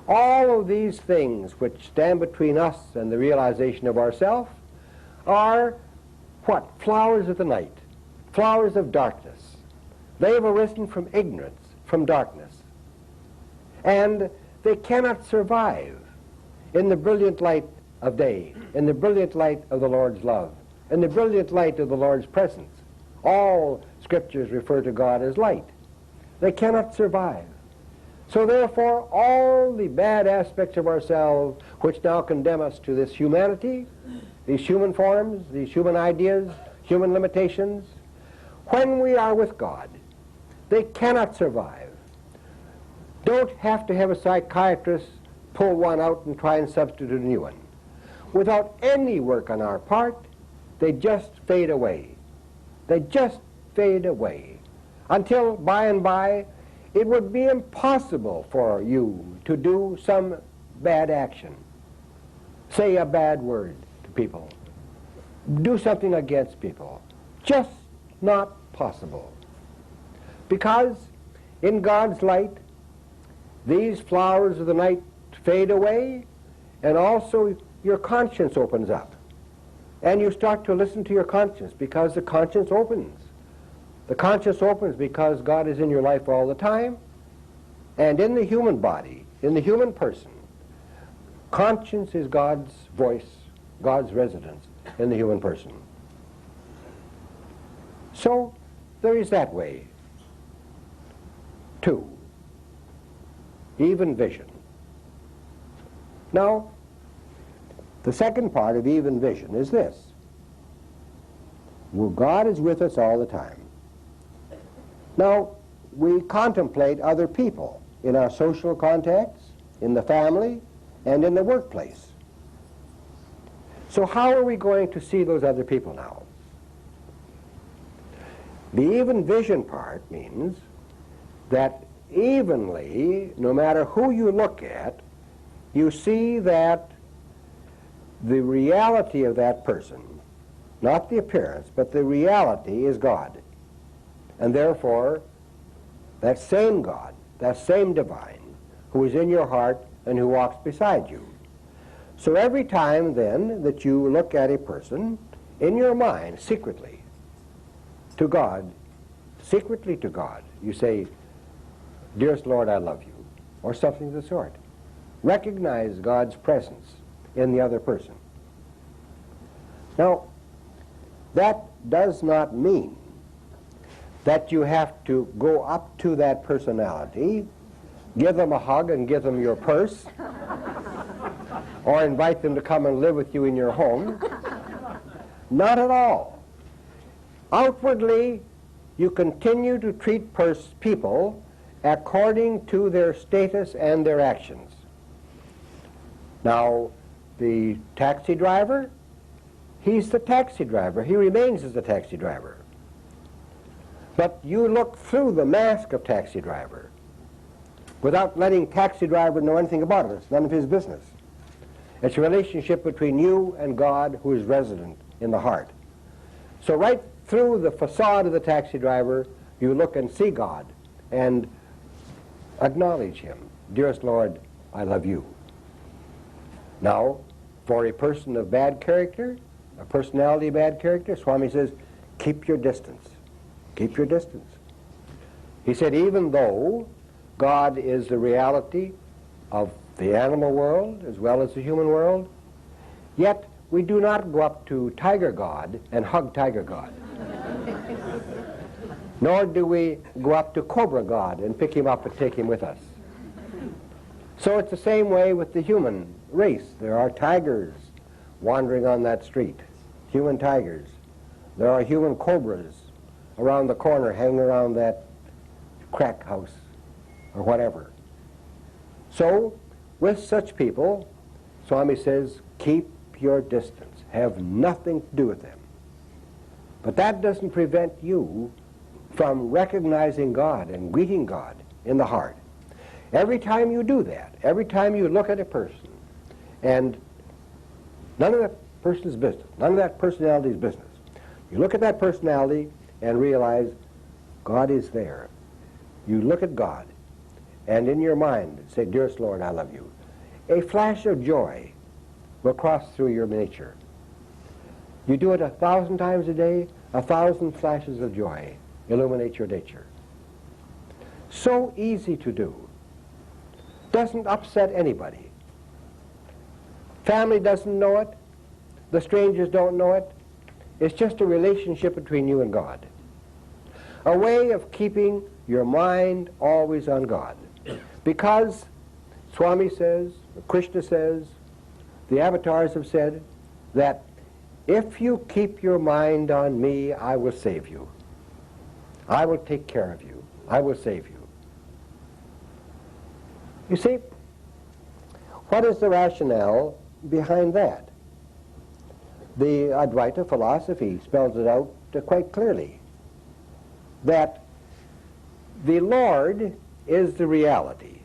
All of these things which stand between us and the realization of ourself are what? Flowers of the night. Flowers of darkness. They have arisen from ignorance, from darkness. And they cannot survive in the brilliant light of day, in the brilliant light of the Lord's love, in the brilliant light of the Lord's presence. All scriptures refer to God as light. They cannot survive. So therefore, all the bad aspects of ourselves which now condemn us to this humanity, these human forms, these human ideas, human limitations, when we are with God, they cannot survive. Don't have to have a psychiatrist pull one out and try and substitute a new one. Without any work on our part, they just fade away. They just fade away. Until by and by, it would be impossible for you to do some bad action. Say a bad word to people. Do something against people. Just not possible. Because in God's light, these flowers of the night fade away, and also your conscience opens up. And you start to listen to your conscience because the conscience opens. The conscience opens because God is in your life all the time. And in the human body, in the human person, conscience is God's voice, God's residence in the human person. So there is that way. 2, even vision. Now, the second part of even vision is this. Well, God is with us all the time. Now, we contemplate other people in our social contacts, in the family, and in the workplace. So how are we going to see those other people now? The even vision part means that evenly, no matter who you look at, you see that the reality of that person, not the appearance, but the reality is God. And therefore, that same God, that same divine, who is in your heart and who walks beside you. So every time then that you look at a person, in your mind, secretly, to God, you say, "Dearest Lord, I love you," or something of the sort. Recognize God's presence in the other person. Now, that does not mean that you have to go up to that personality, give them a hug and give them your purse, or invite them to come and live with you in your home. Not at all. Outwardly, you continue to treat people according to their status and their actions. Now, the taxi driver, he's the taxi driver. He remains as the taxi driver. But you look through the mask of taxi driver without letting taxi driver know anything about it. It's none of his business. It's a relationship between you and God, who is resident in the heart. So right through the facade of the taxi driver, you look and see God and acknowledge him. "Dearest Lord, I love you." Now, for a person of bad character, a personality of bad character, Swami says, keep your distance. Keep your distance. He said, even though God is the reality of the animal world as well as the human world, yet we do not go up to Tiger God and hug Tiger God. Nor do we go up to Cobra God and pick him up and take him with us. So it's the same way with the human race. There are tigers wandering on that street, human tigers. There are human cobras around the corner hanging around that crack house or whatever. So with such people, Swami says, keep your distance. Have nothing to do with them. But that doesn't prevent you from recognizing God and greeting God in the heart. Every time you do that, every time you look at a person, and none of that person's business, none of that personality's business, you look at that personality and realize God is there. You look at God, and in your mind say, "Dearest Lord, I love you." A flash of joy will cross through your nature. You do it 1,000 times a day, 1,000 flashes of joy illuminate your nature. So easy to do. Doesn't upset anybody. Family doesn't know it. The strangers don't know it. It's just a relationship between you and God. A way of keeping your mind always on God. Because Swami says, Krishna says, the avatars have said that if you keep your mind on me, I will save you. I will take care of you. I will save you. You see, what is the rationale behind that? The Advaita philosophy spells it out quite clearly, that the Lord is the reality.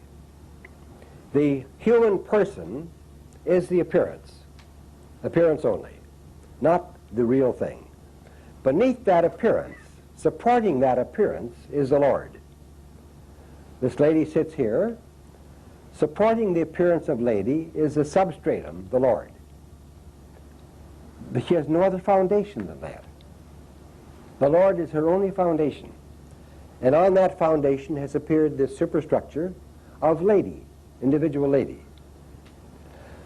The human person is the appearance only, not the real thing. Beneath that appearance, supporting that appearance, is the Lord. This lady sits here. Supporting the appearance of lady is the substratum, the Lord. She has no other foundation than that. The Lord is her only foundation. And on that foundation has appeared this superstructure of lady, individual lady.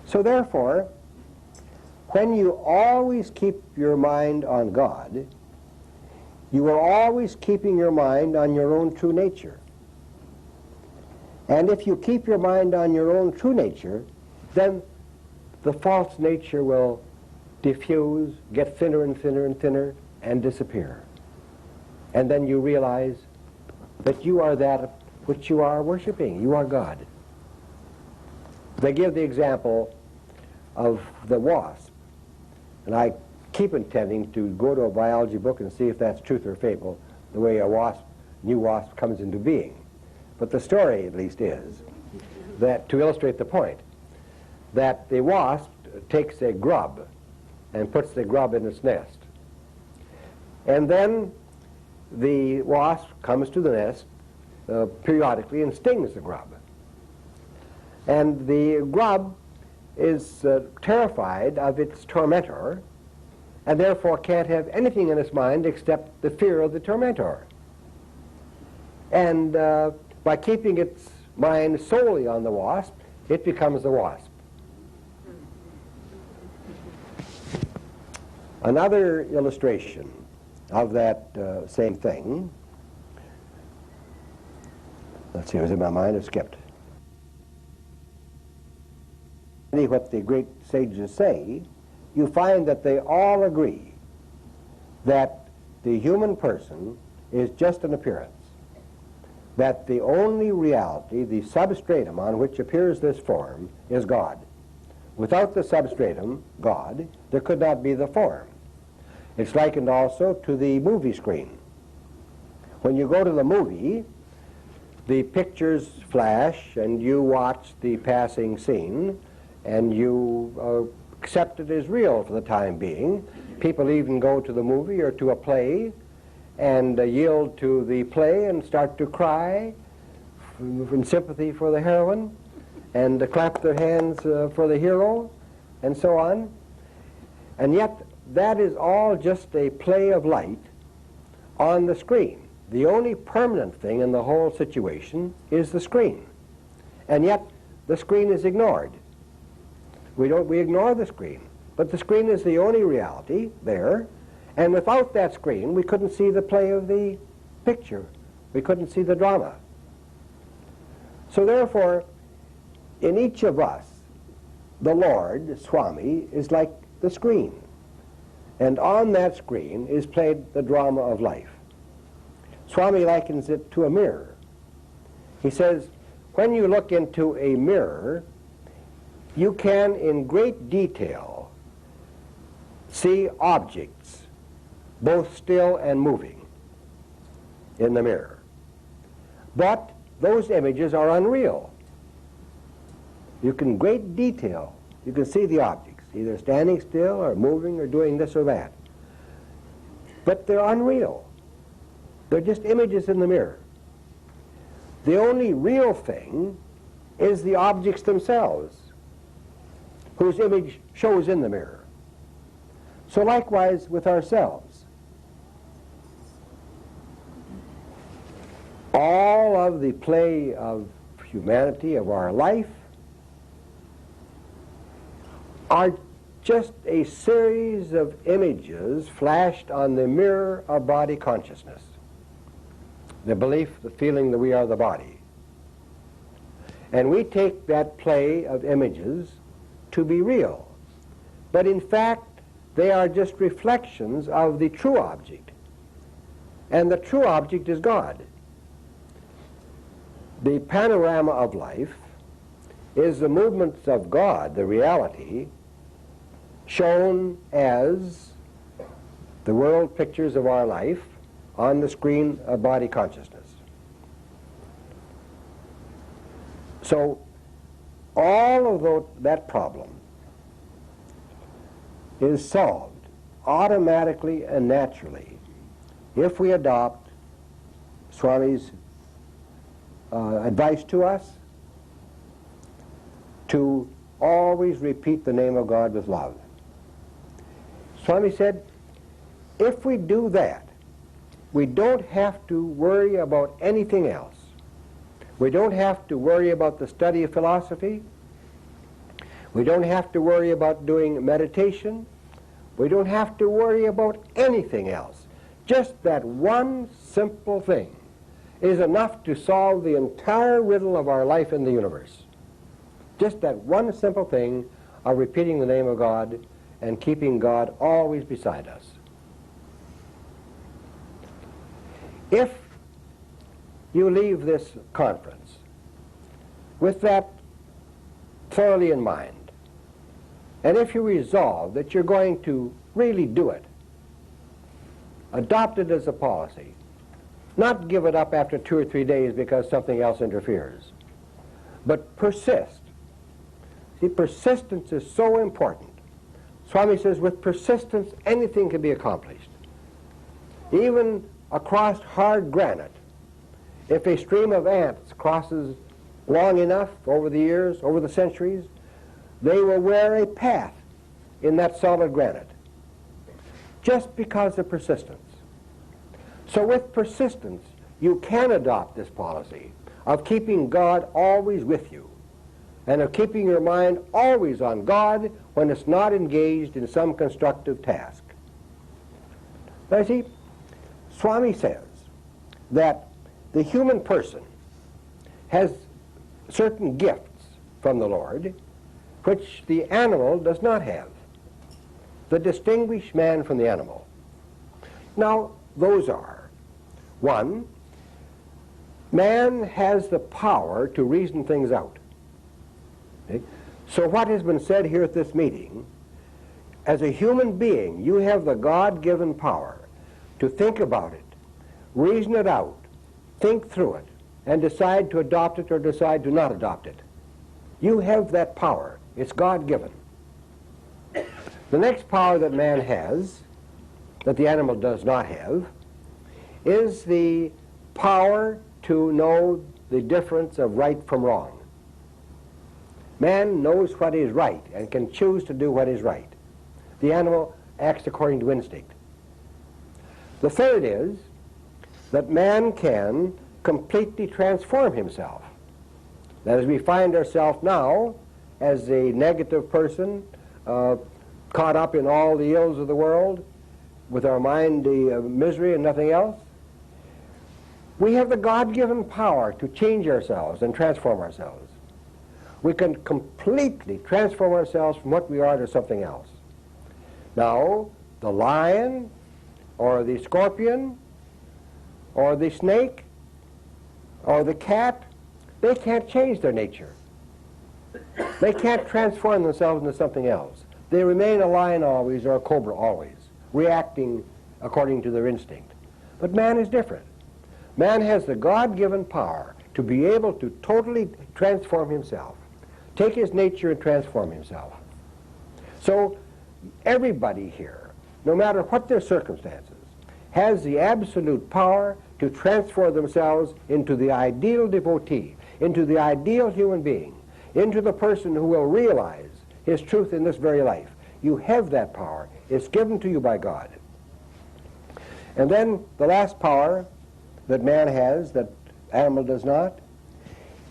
So therefore, when you always keep your mind on God, you are always keeping your mind on your own true nature. And if you keep your mind on your own true nature, then the false nature will diffuse, get thinner and thinner and thinner, and disappear. And then you realize that you are that which you are worshiping. You are God. They give the example of the wasp. And I keep intending to go to a biology book and see if that's truth or fable, the way a new wasp comes into being. But the story, at least, is that, to illustrate the point, that the wasp takes a grub and puts the grub in its nest. And then the wasp comes to the nest periodically and stings the grub. And the grub is terrified of its tormentor, and therefore can't have anything in its mind except the fear of the tormentor. And by keeping its mind solely on the wasp, it becomes the wasp. Another illustration of that same thing, let's see, it was in my mind, it skipped. What the great sages say, you find that they all agree that the human person is just an appearance, that the only reality, the substratum on which appears this form, is God. Without the substratum, God, there could not be the form. It's likened also to the movie screen. When you go to the movie, the pictures flash and you watch the passing scene and you accept it as real for the time being. People even go to the movie or to a play and yield to the play and start to cry in sympathy for the heroine and clap their hands for the hero and so on. And yet that is all just a play of light on the screen. The only permanent thing in the whole situation is the screen. And yet the screen is ignored. We ignore the screen. But the screen is the only reality there. And without that screen, we couldn't see the play of the picture. We couldn't see the drama. So therefore, in each of us, the Lord, Swami, is like the screen. And on that screen is played the drama of life. Swami likens it to a mirror. He says, when you look into a mirror, you can, in great detail, see objects, both still and moving, in the mirror. But those images are unreal. You can, great detail, you can see the objects, either standing still or moving or doing this or that. But they're unreal. They're just images in the mirror. The only real thing is the objects themselves, whose image shows in the mirror. So likewise with ourselves. All of the play of humanity, of our life, are just a series of images flashed on the mirror of body consciousness. The belief, the feeling that we are the body. And we take that play of images to be real. But in fact, they are just reflections of the true object. And the true object is God. The panorama of life is the movements of God, the reality, shown as the world pictures of our life on the screen of body consciousness. So all of that problem is solved automatically and naturally if we adopt Swami's advice to us to always repeat the name of God with love. Swami said, if we do that, we don't have to worry about anything else. We don't have to worry about the study of philosophy. We don't have to worry about doing meditation. We don't have to worry about anything else. Just that one simple thing is enough to solve the entire riddle of our life in the universe. Just that one simple thing of repeating the name of God and keeping God always beside us. If you leave this conference with that thoroughly in mind, and if you resolve that you're going to really do it, adopt it as a policy, not give it up after 2 or 3 days because something else interferes, but persist. See, persistence is so important. Swami says with persistence anything can be accomplished. Even across hard granite, if a stream of ants crosses long enough over the years, over the centuries, they will wear a path in that solid granite, just because of persistence. So with persistence, you can adopt this policy of keeping God always with you, and of keeping your mind always on God when it's not engaged in some constructive task. Now you see, Swami says that the human person has certain gifts from the Lord which the animal does not have. The distinguished man from the animal. Now, those are, 1, man has the power to reason things out. Okay? So what has been said here at this meeting, as a human being, you have the God-given power to think about it, reason it out, think through it, and decide to adopt it or decide to not adopt it. You have that power. It's God-given. The next power that man has, that the animal does not have, is the power to know the difference of right from wrong. Man knows what is right and can choose to do what is right. The animal acts according to instinct. The third is that man can completely transform himself. That is, we find ourselves now as a negative person, caught up in all the ills of the world, with our mind the misery and nothing else. We have the God-given power to change ourselves and transform ourselves. We can completely transform ourselves from what we are to something else. Now, the lion, or the scorpion, or the snake, or the cat, they can't change their nature. They can't transform themselves into something else. They remain a lion always, or a cobra always, reacting according to their instinct. But man is different. Man has the God-given power to be able to totally transform himself, take his nature and transform himself. So everybody here, no matter what their circumstances, has the absolute power to transform themselves into the ideal devotee, into the ideal human being, into the person who will realize his truth in this very life. You have that power. It's given to you by God. And then the last power that man has, that animal does not,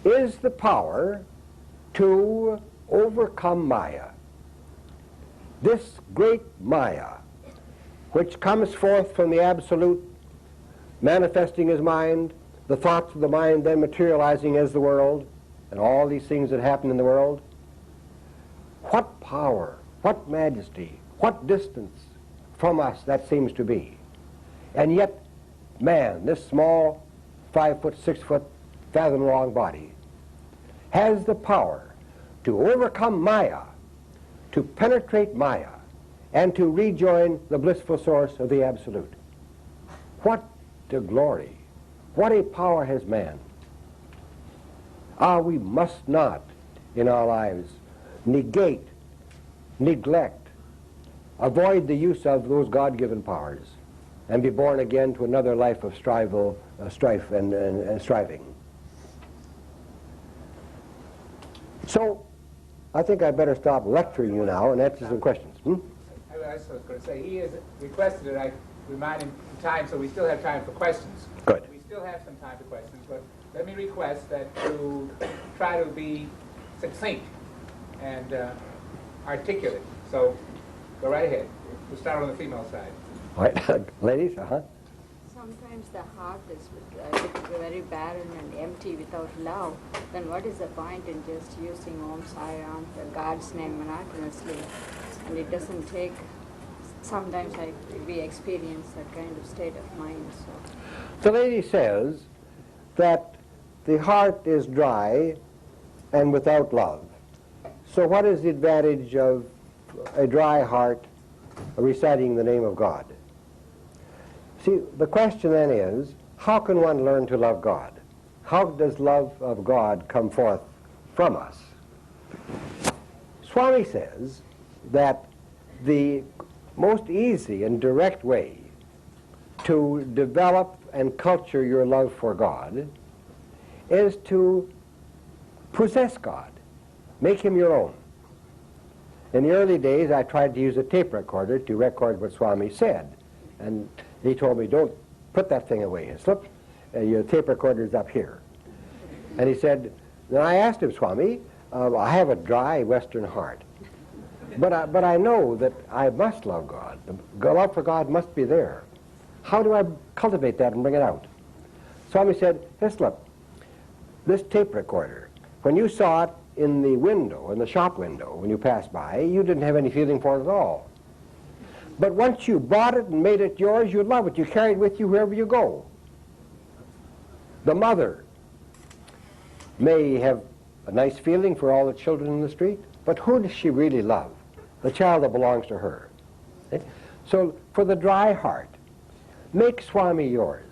is the power to overcome Maya. This great Maya, which comes forth from the Absolute, manifesting his mind, the thoughts of the mind then materializing as the world, and all these things that happen in the world. What power, what majesty, what distance from us that seems to be. And yet, man, this small 5 foot, 6 foot, fathom long body, has the power to overcome Maya, to penetrate Maya, and to rejoin the blissful source of the Absolute. What a glory! What a power has man! We must not, in our lives, negate, neglect, avoid the use of those God-given powers, and be born again to another life of strife and striving. So, I think I better stop lecturing you now and answer some questions. I was going to say. He has requested that I remind him in time, so we still have time for questions. Good. We still have some time for questions, but let me request that you try to be succinct and articulate. So go right ahead. We'll start on the female side. All right, ladies, Sometimes the heart is very barren and empty without love. Then what is the point in just using Om Sai Ram, the God's name, monotonously? And it doesn't take. Sometimes we experience that kind of state of mind. So the lady says that the heart is dry and without love. So what is the advantage of a dry heart reciting the name of God? See, the question then is, how can one learn to love God? How does love of God come forth from us? Swami says that the most easy and direct way to develop and culture your love for God is to possess God, make him your own. In the early days, I tried to use a tape recorder to record what Swami said, and he told me, don't put that thing away, Hislop. Your tape recorder's up here. And he said, then I asked him, Swami, I have a dry Western heart, but I know that I must love God. The love for God must be there. How do I cultivate that and bring it out? Swami said, Hislop, this tape recorder, when you saw it in the window, in the shop window, when you passed by, you didn't have any feeling for it at all. But once you bought it and made it yours, you love it. You carry it with you wherever you go. The mother may have a nice feeling for all the children in the street, but who does she really love? The child that belongs to her. Okay? So for the dry heart, make Swami yours.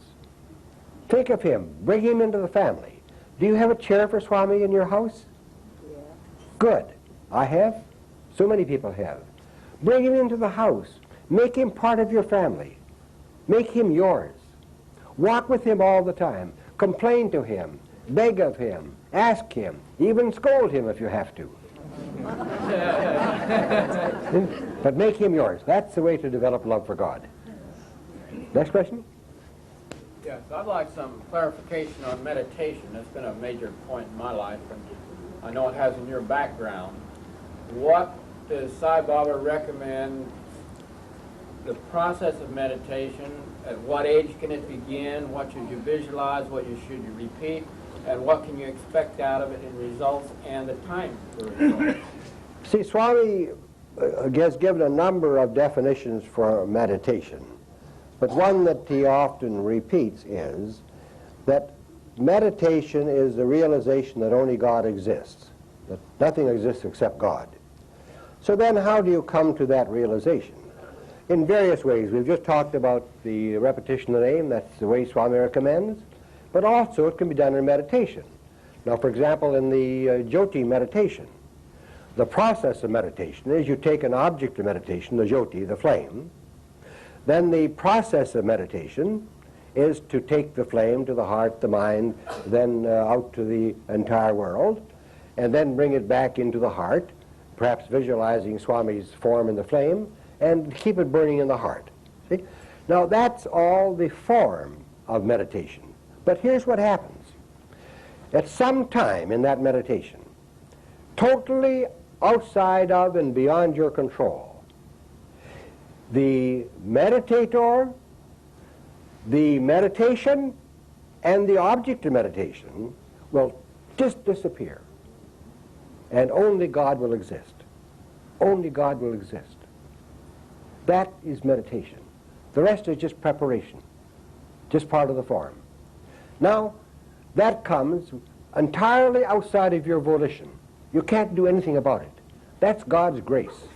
Think of him. Bring him into the family. Do you have a chair for Swami in your house? yeah. Good. I have. So many people have. Bring him into the house. Make him part of your family. Make him yours. Walk with him all the time. Complain to him. Beg of him. Ask him. Even scold him if you have to. But make him yours. That's the way to develop love for God. Next question? Yes, I'd like some clarification on meditation. That's been a major point in my life, and I know it has in your background. What does Sai Baba recommend the process of meditation? At what age can it begin? What should you visualize? What should you repeat? And what can you expect out of it in results and the time for results? See, Swami has given a number of definitions for meditation, but one that he often repeats is that meditation is the realization that only God exists, that nothing exists except God. So then how do you come to that realization? In various ways. We've just talked about the repetition of the name. That's the way Swami recommends. But also it can be done in meditation. Now, for example, in the Jyoti meditation, the process of meditation is you take an object of meditation, the Jyoti, the flame. Then the process of meditation is to take the flame to the heart, the mind, then out to the entire world, and then bring it back into the heart, perhaps visualizing Swami's form in the flame, and keep it burning in the heart. See? Now that's all the form of meditation. But here's what happens. At some time in that meditation, totally outside of and beyond your control, the meditator, the meditation, and the object of meditation will just disappear. And only God will exist. Only God will exist. That is meditation. The rest is just preparation, just part of the form. Now, that comes entirely outside of your volition. You can't do anything about it. That's God's grace.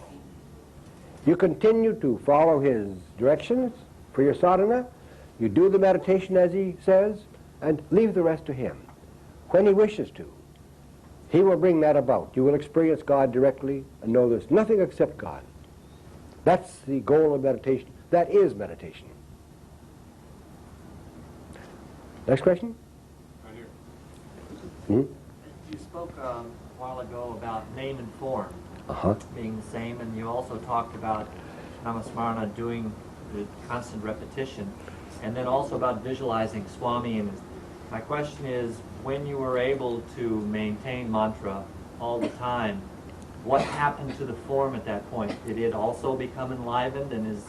You continue to follow his directions for your sadhana. You do the meditation as he says, and leave the rest to him. When he wishes to, he will bring that about. You will experience God directly and know there's nothing except God. That's the goal of meditation. That is meditation. Next question? Right here. Hmm? You spoke a while ago about name and form Uh-huh. being the same, and you also talked about namasmarana, doing the constant repetition, and then also about visualizing Swami. And my question is, when you were able to maintain mantra all the time, what happened to the form at that point? Did it also become enlivened, and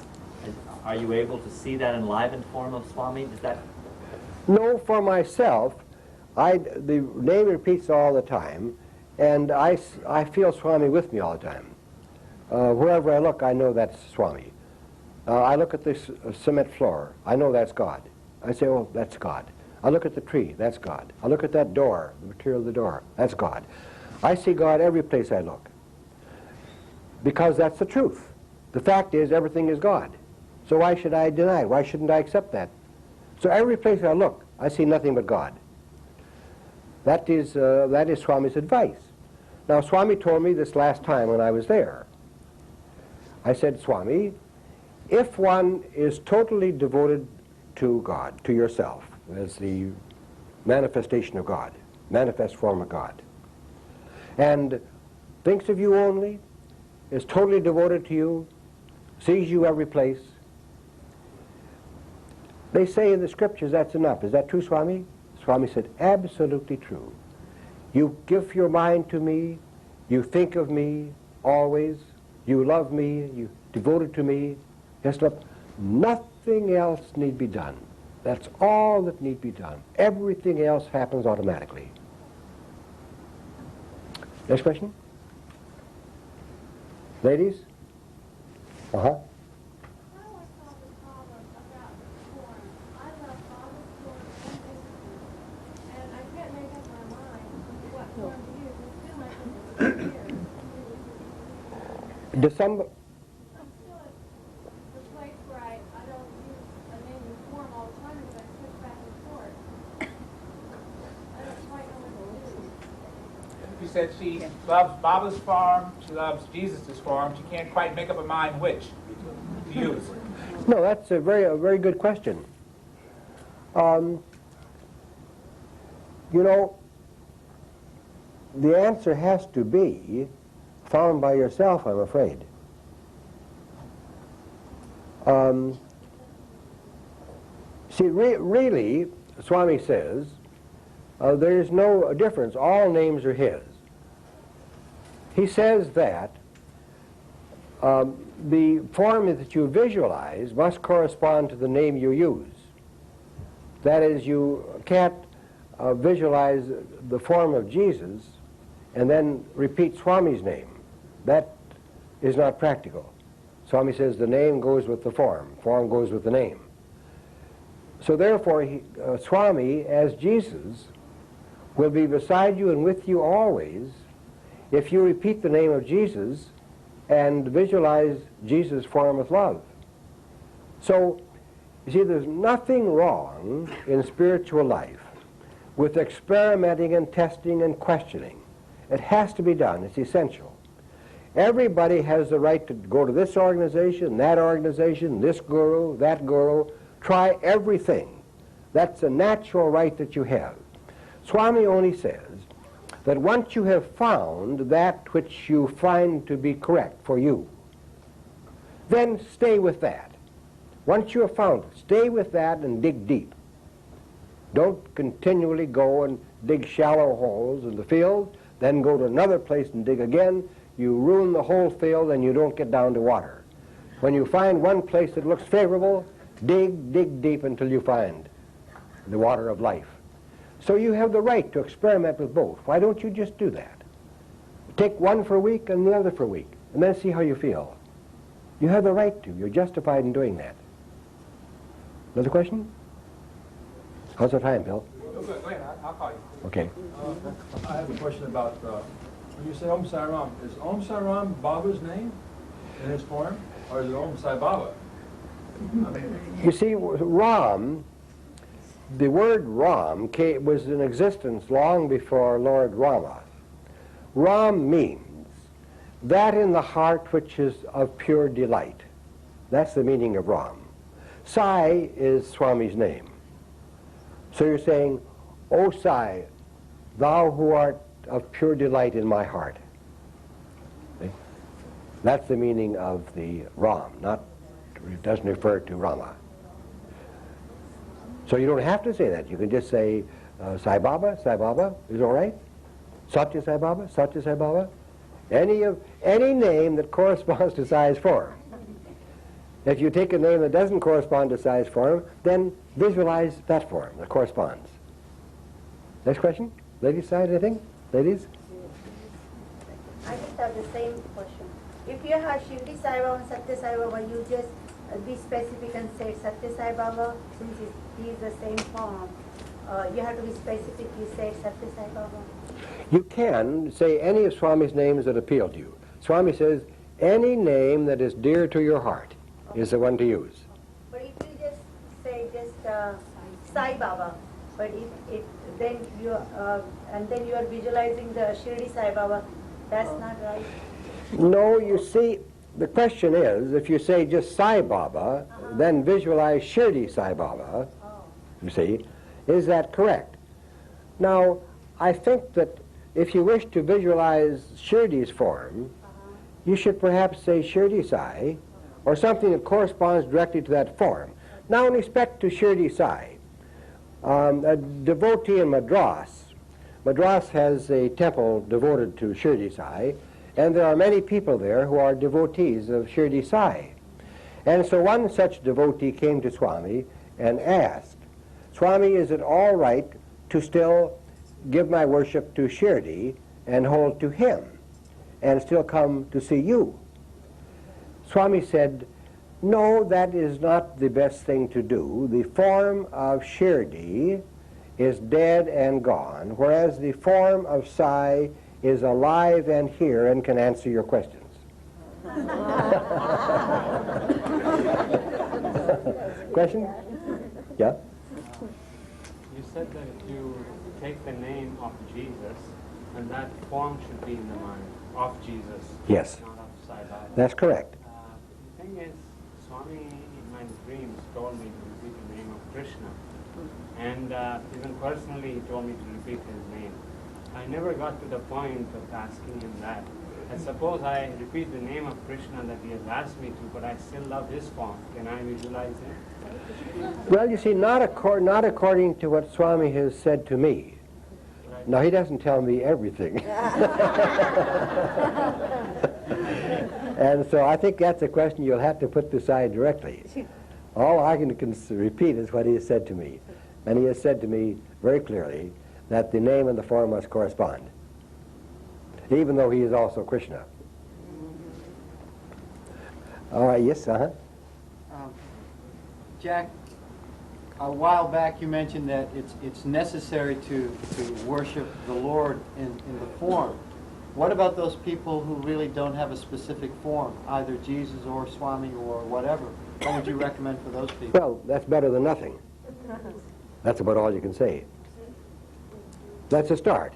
are you able to see that enlivened form of Swami? Is that? No, for myself, the name repeats all the time, and I feel Swami with me all the time. Wherever I look, I know that's Swami. I look at this cement floor, I know that's God. I say, oh, that's God. I look at the tree, that's God. I look at that door, the material of the door, that's God. I see God every place I look, because that's the truth. The fact is, everything is God. So why should I deny it? Why shouldn't I accept that? So every place I look, I see nothing but God. That is Swami's advice. Now, Swami told me this last time when I was there. I said, Swami, if one is totally devoted to God, to yourself, as the manifestation of God, manifest form of God, and thinks of you only, is totally devoted to you, sees you every place, they say in the scriptures that's enough. Is that true, Swami? Swami said, absolutely true. You give your mind to me, you think of me always, you love me, you devoted to me. Yes, look, nothing else need be done. That's all that need be done. Everything else happens automatically. Next question? Ladies? Uh-huh. December. I'm still at the place where I don't use a name and form all the time because I switch back and forth. I don't quite know what to do. She said she loves Baba's form, she loves Jesus' form. She can't quite make up her mind which to use. No, that's a very good question. You know, the answer has to be found by yourself, I'm afraid. See, really, Swami says, there is no difference. All names are his. He says that the form that you visualize must correspond to the name you use. That is, you can't visualize the form of Jesus and then repeat Swami's name. That is not practical. Swami says the name goes with the form goes with the name. So therefore, Swami, as Jesus, will be beside you and with you always if you repeat the name of Jesus and visualize Jesus' form with love. So, you see, there's nothing wrong in spiritual life with experimenting and testing and questioning. It has to be done. It's essential. Everybody has the right to go to this organization, this guru, that guru. Try everything. That's a natural right that you have. Swami only says that once you have found that which you find to be correct for you, then stay with that. Once you have found it, stay with that and dig deep. Don't continually go and dig shallow holes in the field, then go to another place and dig again. You ruin the whole field and you don't get down to water. When you find one place that looks favorable, dig deep until you find the water of life. So you have the right to experiment with both. Why don't you just do that? Take one for a week and the other for a week, and then see how you feel. You have the right to. You're justified in doing that. Another question? How's the time, Bill? Go ahead, I'll call you. Okay. I have a question about when you say Om Sai Ram. Is Om Sai Ram Baba's name in his form, or is it Om Sai Baba? You see, Ram, the word Ram was in existence long before Lord Rama. Ram means that in the heart which is of pure delight. That's the meaning of Ram. Sai is Swami's name. So you're saying, O Sai, thou who art of pure delight in my heart. That's the meaning of the Ram, not, it doesn't refer to Rama. So you don't have to say that. You can just say Sai Baba is all right. Sathya Sai Baba, Sathya Sai Baba. Any name that corresponds to Sai's form. If you take a name that doesn't correspond to Sai's form, then visualize that form that corresponds. Next question? Ladies side, anything? Ladies? I just have the same question. If you have Shirdi Sai Baba and Sathya Sai Baba, you just be specific and say Sathya Sai Baba, since he is the same form. You have to be specific, you say Sathya Sai Baba. You can say any of Swami's names that appeal to you. Swami says, any name that is dear to your heart is the one to use. But if you just say Sai Baba, but if then you and then you are visualizing the Shirdi Sai Baba, that's not right. No, you see, the question is, if you say just Sai Baba, then visualize Shirdi Sai Baba, you see, is that correct? Now, I think that if you wish to visualize Shirdi's form, you should perhaps say Shirdi Sai, or something that corresponds directly to that form. Now, in respect to Shirdi Sai, a devotee in Madras has a temple devoted to Shirdi Sai, and there are many people there who are devotees of Shirdi Sai. And so one such devotee came to Swami and asked, Swami, is it all right to still give my worship to Shirdi and hold to him and still come to see you? Swami said, no, that is not the best thing to do. The form of Shirdi is dead and gone, whereas the form of Sai is alive and here and can answer your questions. Question? Yeah? You said that if you take the name of Jesus, and that form should be in the mind of Jesus. Yes. Not of Sai Baba. That's correct. The thing is, Swami in my dreams told me to repeat the name of Krishna. And even personally he told me to repeat his name. I never got to the point of asking him that. I suppose I repeat the name of Krishna that he has asked me to, but I still love his form. Can I visualize him? Well, you see, not according to what Swami has said to me. Right. Now, he doesn't tell me everything. And so I think that's a question you'll have to put aside directly. All I can repeat is what he has said to me. And he has said to me very clearly that the name and the form must correspond, even though he is also Krishna. All right, yes, Jack, a while back you mentioned that it's necessary to worship the Lord in the form. What about those people who really don't have a specific form, either Jesus or Swami or whatever? What would you recommend for those people? Well, that's better than nothing. That's about all you can say. That's a start.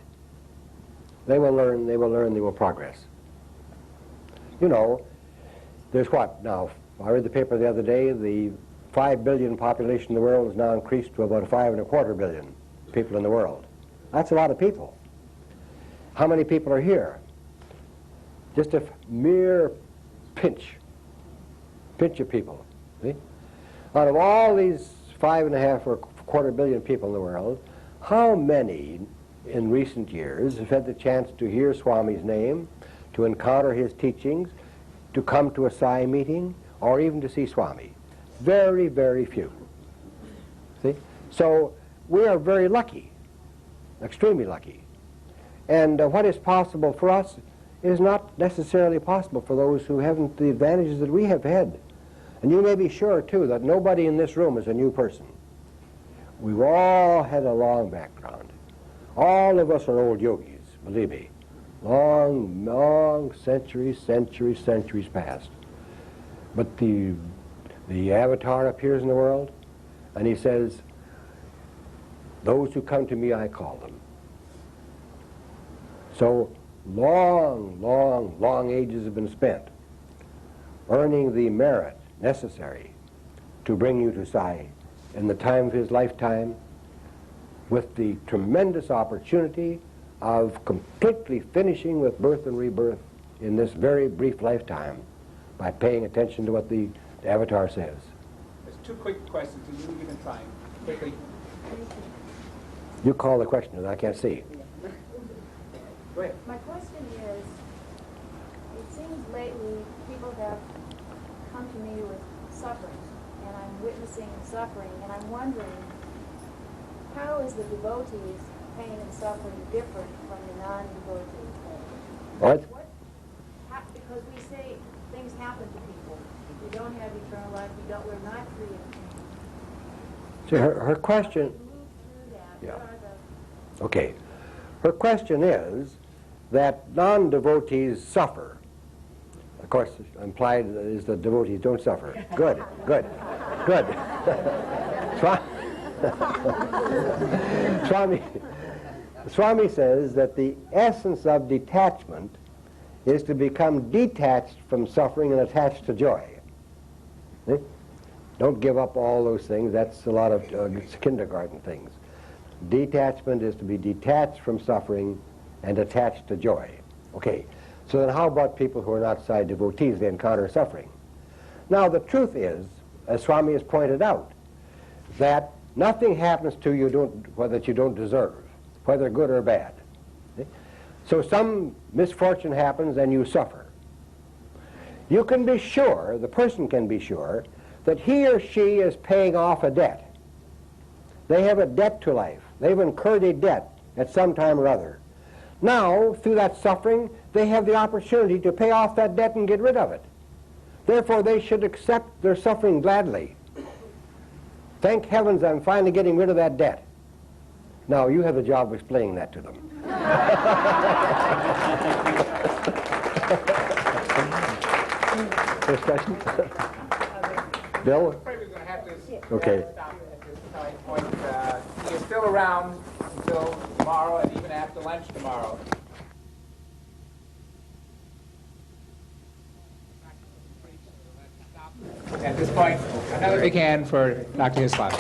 They will learn, they will progress. You know, there's what now? I read the paper the other day, the 5 billion population in the world has now increased to about 5.25 billion people in the world. That's a lot of people. How many people are here? Just a mere pinch of people. See? Out of all these 5.5 or 1/4 billion people in the world, how many in recent years have had the chance to hear Swami's name, to encounter his teachings, to come to a Sai meeting, or even to see Swami? Very, very few. See? So we are very lucky, extremely lucky. And what is possible for us is not necessarily possible for those who haven't the advantages that we have had. And you may be sure, too, that nobody in this room is a new person. We've all had a long background. All of us are old yogis, believe me. Long, long centuries past. But the avatar appears in the world, and he says, those who come to me, I call them. So long ages have been spent earning the merit necessary to bring you to Sai in the time of his lifetime, with the tremendous opportunity of completely finishing with birth and rebirth in this very brief lifetime by paying attention to what the avatar says. There's two quick questions, and you can try quickly. You call the question, and I can't see. Go ahead. My question is, it seems lately people have come to me with suffering, and I'm witnessing suffering, and I'm wondering, how is the devotees' pain and suffering different from the non-devotees' pain? What? Because we say things happen to people. You don't have eternal life, we're not free of pain. See, her question... Move through that. Yeah. What are the Okay. Her question is that non-devotees suffer. Of course, implied is that devotees don't suffer. Good, good, good. Swami says that the essence of detachment is to become detached from suffering and attached to joy. See? Don't give up all those things. That's a lot of kindergarten things. Detachment is to be detached from suffering and attached to joy. Okay, so then how about people who are not Sai devotees? They encounter suffering. Now the truth is, as Swami has pointed out, that nothing happens to you that you don't deserve, whether good or bad. See? So some misfortune happens and you suffer. You can be sure, the person can be sure, that he or she is paying off a debt. They have a debt to life. They've incurred a debt at some time or other. Now, through that suffering, they have the opportunity to pay off that debt and get rid of it. Therefore, they should accept their suffering gladly. Thank heavens I'm finally getting rid of that debt. Now, you have the job of explaining that to them. First question? Bill? I'm afraid we're going to have to Okay. stop at this point. He is still around until tomorrow and even after lunch tomorrow. At this point, another big hand for Dr. Hislop.